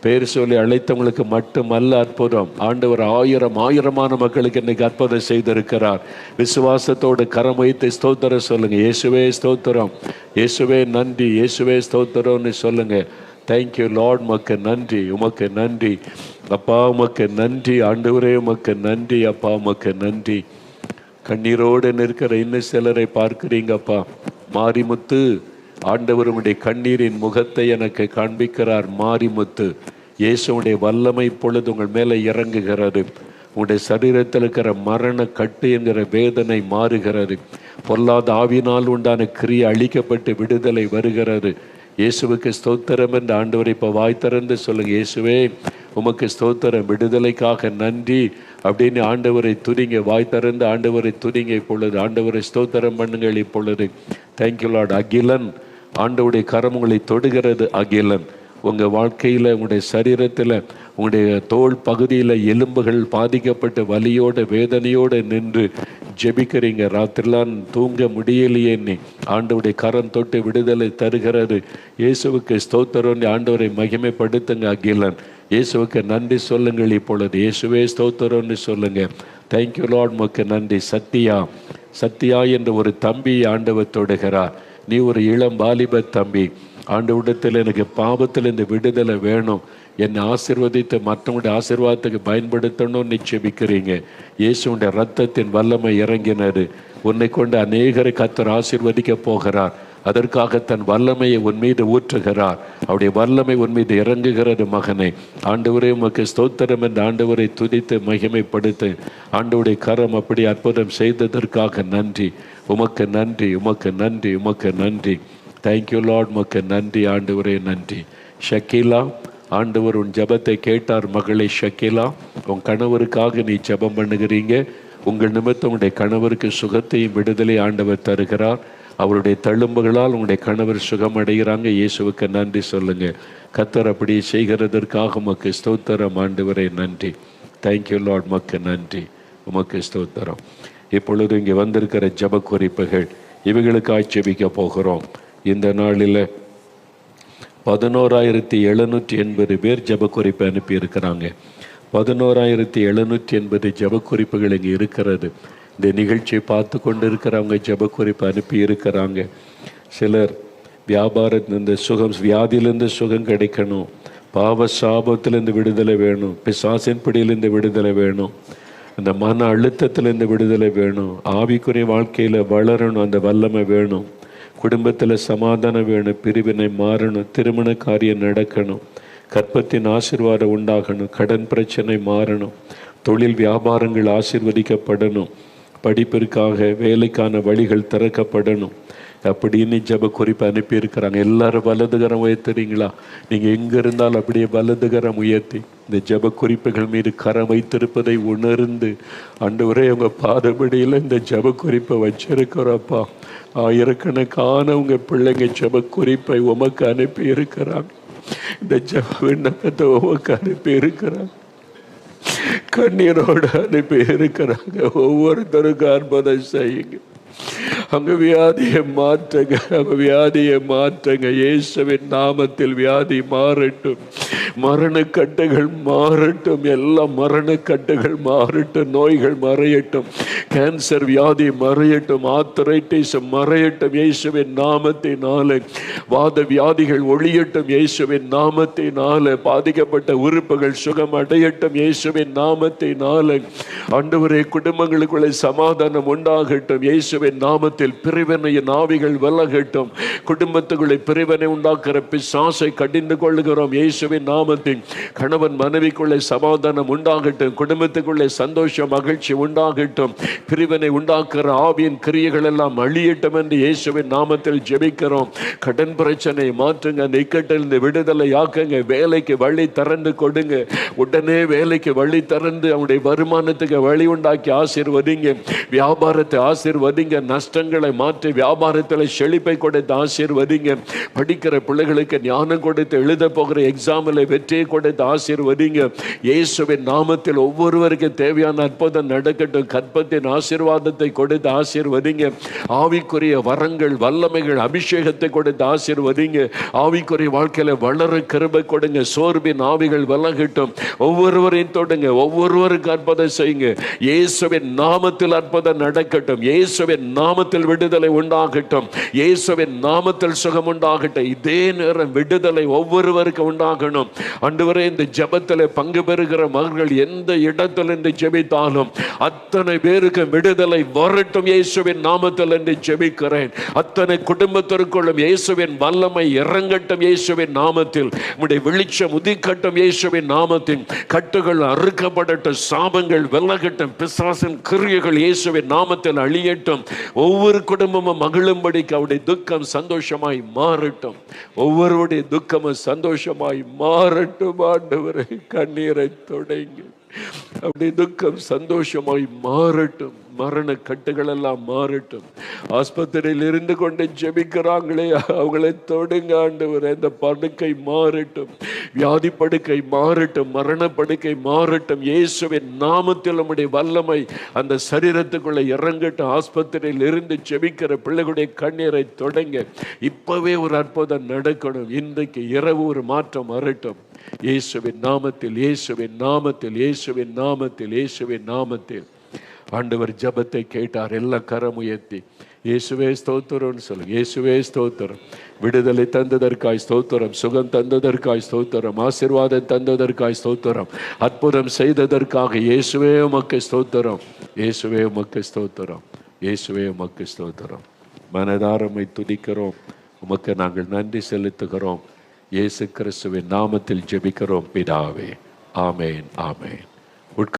பேர் சொல்லி அழைத்தவங்களுக்கு மட்டுமல்ல அற்புதம். ஆண்டவர் ஆயிரமான மக்களுக்கு இன்னைக்கு அற்புதம் செய்திருக்கிறார். விசுவாசத்தோடு கரமுயர்த்தி ஸ்தோத்திரம் சொல்லுங்க. இயேசுவே ஸ்தோத்திரம், இயேசுவே நன்றி, இயேசுவே ஸ்தோத்திரம்னு சொல்லுங்க. தேங்க்யூ லார்ட், உமக்கு நன்றி. உமக்கு நன்றி அப்பா, உமக்கு நன்றி. ஆண்டவரே, உமக்கு நன்றி. அப்பா, உமக்கு நன்றி. கண்ணீரோடு நிற்கிற இன்னும் சிலரை பார்க்கிறீங்கப்பா. மாரிமுத்து, ஆண்டவர் உடைய கண்ணீரின் முகத்தை எனக்கு காண்பிக்கிறார். மாரிமுத்து, இயேசுடைய வல்லமை பொழுது உங்கள் மேலே இறங்குகிறது. உங்களுடைய சரீரத்தில் இருக்கிற மரண கட்டு என்கிற வேதனை மாறுகிறது. பொல்லாத ஆவினால் உண்டான கிரியை அழிக்கப்பட்டு விடுதலை வருகிறது. இயேசுவுக்கு ஸ்தோத்திரம் என்று ஆண்டவரை இப்போ வாய் திறந்து சொல்லுங்க. இயேசுவே, உமக்கு ஸ்தோத்திரம், விடுதலைக்காக நன்றி அப்படின்னு ஆண்டவரை துதிங்க. வாய் திறந்து ஆண்டவரை துதிங்க. இப்பொழுது ஆண்டவரை ஸ்தோத்திரம் பண்ணுங்கள். இப்பொழுது தேங்க்யூ லார்ட். அகிலன், ஆண்டவருடைய கரம் உங்களை தொடுகிறது. அகிலன், உங்கள் வாழ்க்கையில், உங்களுடைய சரீரத்தில், உங்களுடைய தோல் பகுதியில் எலும்புகள் பாதிக்கப்பட்டு வலியோடு வேதனையோடு நின்று ஜெபிக்கிறீங்க. ராத்திரிலாம் தூங்க முடியலையே, நீ ஆண்டவருடைய கரம் தொட்டு விடுதலை தருகிறது. இயேசுவுக்கு ஸ்தோத்திரம். ஆண்டவரை மகிமைப்படுத்துங்க. அகிலன், இயேசுவுக்கு நன்றி சொல்லுங்கள். இப்பொழுது இயேசுவே ஸ்தோத்திரம்னு சொல்லுங்க. தேங்க்யூ லார்ட், உமக்கு நன்றி. சத்யா, சத்யா என்ற ஒரு தம்பி ஆண்டவர் தொடுகிறார். நீ ஒரு இளம் வாலிப தம்பி. ஆண்டவரிடத்தில் எனக்கு பாவத்தில் இந்த விடுதலை வேணும், என்னை ஆசீர்வதித்து மற்றவங்களுடைய ஆசீர்வாதத்துக்கு பயன்படுத்தணும்னு நிச்சயிக்கிறீங்க. இயேசுடைய இரத்தத்தின் வல்லமை இறங்கினது. உன்னை கொண்டு அநேகரை கர்த்தர் ஆசீர்வதிக்க போகிறார். அதற்காக தன் வல்லமையை உன் மீது ஊற்றுகிறார். அவருடைய வல்லமை உன் மீது இறங்குகிறது. மகனே, ஆண்டவரே, உமக்கு ஸ்தோத்திரம் என்று ஆண்டவரை துதித்து மகிமைப்படுத்து. ஆண்டவருடைய கரம் அப்படி அற்புதம் செய்ததற்காக நன்றி. உமக்கு நன்றி, உமக்கு நன்றி, உமக்கு நன்றி. தேங்க்யூ லார்ட், உமக்கு நன்றி. ஆண்டவரே நன்றி. ஷக்கீலா, ஆண்டவர் உன் ஜெபத்தை கேட்டார். மகளே ஷக்கீலா, உன் கணவருக்காக நீ ஜெபம் பண்ணுகிறீங்க. உங்கள் நிமித்தம் உங்களுடைய கணவருக்கு சுகத்தையும் விடுதலை ஆண்டவர் தருகிறார். அவருடைய தழும்புகளால் உங்களுடைய கணவர் சுகம் அடைகிறாங்க. இயேசுவுக்கு நன்றி சொல்லுங்க. கர்த்தர் அப்படி செய்கிறதற்காக உமக்கு ஸ்தோத்திரம். ஆண்டவரே நன்றி. தேங்க்யூ லார்ட், உமக்கு நன்றி, உமக்கு ஸ்தோத்திரம். இப்பொழுது இங்கே வந்திருக்கிற ஜெப குறிப்புகள், இவைகளுக்காக ஜெபிக்க போகிறோம். இந்த நாளில் 11,780 பேர் ஜெப குறிப்பு அனுப்பியிருக்கிறாங்க. 11,780 ஜெப குறிப்புகள் இங்கே இருக்கிறது. இந்த நிகழ்ச்சியை பார்த்து கொண்டு இருக்கிறவங்க ஜெப குறிப்பு அனுப்பி இருக்கிறாங்க. சிலர் வியாபாரத்திலிருந்து சுகம், வியாதியிலிருந்து சுகம் கிடைக்கணும், பாவ சாபத்திலிருந்து விடுதலை வேணும், பிசாசின் பிடியிலிருந்து விடுதலை வேணும், அந்த மன அழுத்தத்திலிருந்து விடுதலை வேணும், ஆவிக்குரிய வாழ்க்கையில் வளரணும், அந்த வல்லமை வேணும், குடும்பத்தில் சமாதானம் வேணும், பிரிவினை மாறணும், திருமண காரியம் நடக்கணும், கற்பத்தின் ஆசீர்வாதம் உண்டாகணும், கடன் பிரச்சனை மாறணும், தொழில் வியாபாரங்கள் ஆசீர்வதிக்கப்படணும், படிப்பிற்காக வேலைக்கான வழிகள் திறக்கப்படணும், அப்படின்னு ஜெப குறிப்பை அனுப்பி இருக்கிறாங்க. எல்லாரும் வலதுகரம் உயர்த்துறீங்களா? நீங்க எங்க இருந்தாலும் அப்படியே வலதுகரம் உயர்த்தி இந்த ஜெப குறிப்புகள் மீது கரம் வைத்திருப்பதை உணர்ந்து, ஆண்டவரே உங்க பாதபடியில் இந்த ஜெப குறிப்பை வச்சிருக்கிறோப்பா. ஆயிரக்கணக்கான உங்க பிள்ளைங்க ஜெப குறிப்பை உமக்கு அனுப்பி இருக்கிறாங்க. இந்த ஜெப விண்ணப்பத்தை உமக்கு அனுப்பி இருக்கிறாங்க. கண்ணீரோடு அனுப்பி இருக்கிறாங்க. ஒவ்வொருத்தருக்கும் அற்புதம் செய்யுங்க. அங்க வியாதியை மாற்றுங்க, அங்க வியாதியை மாற்றுங்க. இயேசுவின் நாமத்தில் வியாதி மாறட்டும். மரணக்கட்டுகள் மாறட்டும். எல்லா மரணக்கட்டுகள் மாறட்டும். நோய்கள் மறையட்டும். கேன்சர் வியாதி மறையட்டும். ஆர்த்தரைட்டிஸ் மறையட்டும் இயேசுவின் நாமத்தினால. வாத வியாதிகள் ஒழியட்டும் இயேசுவின் நாமத்தினால. பாதிக்கப்பட்ட உறுப்புகள் சுகம் அடையட்டும் இயேசுவின் நாமத்தினால. ஆண்டவரே, குடும்பங்களுக்குள்ளே சமாதானம் உண்டாகட்டும் இயேசுவின் நாமத்தில். பிரிவினையின் ஆவிகள் விலகட்டும். குடும்பத்துக்குள்ளே பிரிவினை உண்டாக்குற பிசாசை கடிந்து கொள்ளுகிறோம் இயேசுவின் நாமத்தில். கணவன் மனைவிக்குள்ளே சமாதானம் உண்டாகட்டும். குடும்பத்துக்குள்ளே சந்தோஷம் மகிழ்ச்சி உண்டாகட்டும். பிரிவினை உண்டாக்குற ஆவியின் கிரியைகள் எல்லாம் அழியட்டும் என்று இயேசுவின் நாமத்தில் ஜெபிக்கிறோம். கடன் பிரச்சனை மாற்றுங்க. நிக்கட்டிலிருந்து விடுதலை ஆக்குங்க. வேலைக்கு வழி திறந்து கொடுங்க. உடனே வேலைக்கு வழி திறந்து அவனுடைய வருமானத்துக்கு வழி உண்டாக்கி ஆசீர்வதிங்க. வியாபாரத்தை ஆசீர்வதிங்க. நஷ்டங்களை மாற்றி வியாபாரத்தில் செழிப்பை கொடுத்து ஆசீர்வதிங்க. படிக்கிற பிள்ளைகளுக்கு ஞானம் கொடுத்து எழுத போகிற எக்ஸாமில் வெற்றியை கொடுத்து ஆசீர்வதிங்க இயேசுவின் நாமத்தில். ஒவ்வொருவருக்கும் தேவையான அற்புதம் நடக்கட்டும். கற்பத்தின் ஆசீர்வாதத்தை கொடுத்து ஆசீர்வதிங்க. ஆவிக்குரிய வரங்கள், வல்லமைகள், அபிஷேகத்தை கொடுத்து ஆசீர்வதிங்க. ஆவிக்குரிய வாழ்க்கையில வளர கிருபை கொடுங்க. சோர்வின் ஆவிகள் விலகட்டும். ஒவ்வொருவரையும் தொடுங்க. ஒவ்வொருவருக்கு அற்புதம் செய்யுங்க. இயேசுவின் நாமத்தில் அற்புதம் நடக்கட்டும். இயேசுவின் நாமத்தில் விடுதலை உண்டாகட்டும். இயேசுவின் நாமத்தில் சுகம் உண்டாகட்டும். இதே நேரம் விடுதலை ஒவ்வொருவருக்கு உண்டாகணும். ஆண்டவரே, இந்த ஜெபத்தில் பங்கு பெறுகிற மகள்கள் எந்த இடத்தில் இருந்து ஜெபித்தாலும் அத்தனை பேருக்கு விடுதலை வரட்டும் இயேசுவின் நாமத்தில் என்று ஜெபிக்கிறேன். அத்தனை குடும்பத்திற்குள்ளும் இயேசுவின் வல்லமை இறங்கட்டும் இயேசுவின் நாமத்தில். உம்முடைய வெளிச்சம் உதிக்கட்டும் இயேசுவின் நாமத்தில். கட்டுகள் அறுக்கப்படட்டும். சாபங்கள் விலகட்டும். பிசாசின் கிரியைகள் இயேசுவின் நாமத்தில் அழியட்டும். ஒவ்வொரு குடும்பமும் மகிழும்படிக்கு அவருடைய துக்கம் சந்தோஷமாய் மாறட்டும். ஒவ்வொருடைய துக்கமும் சந்தோஷமாய் மாறட்டும். ஆண்டவரே, கண்ணீரை தொடங்க. அப்படி துக்கம் சந்தோஷமாய் மாறட்டும். மரண கட்டுகள் எல்லாம் மாறட்டும். ஆஸ்பத்திரியில் இருந்து கொண்டு ஜெபிக்கிறாங்களே, அவங்களை தொடுங்க ஆண்டவரே. இந்த படுக்கை மாறட்டும். வியாதி படுக்கை மாறட்டும். மரண படுக்கை மாறட்டும் இயேசுவின் நாமத்தில். நம்முடைய வல்லமை அந்த சரீரத்துக்குள்ள இறங்கட்டும். ஆஸ்பத்திரியில் இருந்து ஜெபிக்கிற பிள்ளைகளுடைய கண்ணீரை தொடங்க. இப்பவே ஒரு அற்புதம் நடக்கணும். இன்றைக்கு இரவு ஒரு மாற்றம் வரட்டும் இயேசுவின் நாமத்தில். இயேசுவின் நாமத்தில். இயேசுவின் நாமத்தில். இயேசுவின் நாமத்தில். ஆண்டவர் ஜெபத்தை கேட்டார். எல்லாம் கரம் உயர்த்தி இயேசுவே ஸ்தோத்திரம்னு சொல்லுங்க. இயேசுவே ஸ்தோத்திரம். விடுதலை தந்ததற்காய் ஸ்தோத்திரம். சுகம் தந்ததற்காய் ஸ்தோத்திரம். ஆசீர்வாதம் தந்ததற்காய் ஸ்தோத்திரம். அற்புதம் செய்ததற்காக இயேசுவே உமக்கு ஸ்தோத்திரம். இயேசுவே உமக்கு ஸ்தோத்திரம். இயேசுவே உமக்கு ஸ்தோத்திரம். மனதாரமை துதிக்கிறோம். உமக்கு நாங்கள் நன்றி செலுத்துகிறோம். இயேசு கிறிஸ்துவின் நாமத்தில் ஜெபிக்கிறோம் பிதாவே. ஆமேன். ஆமேன்.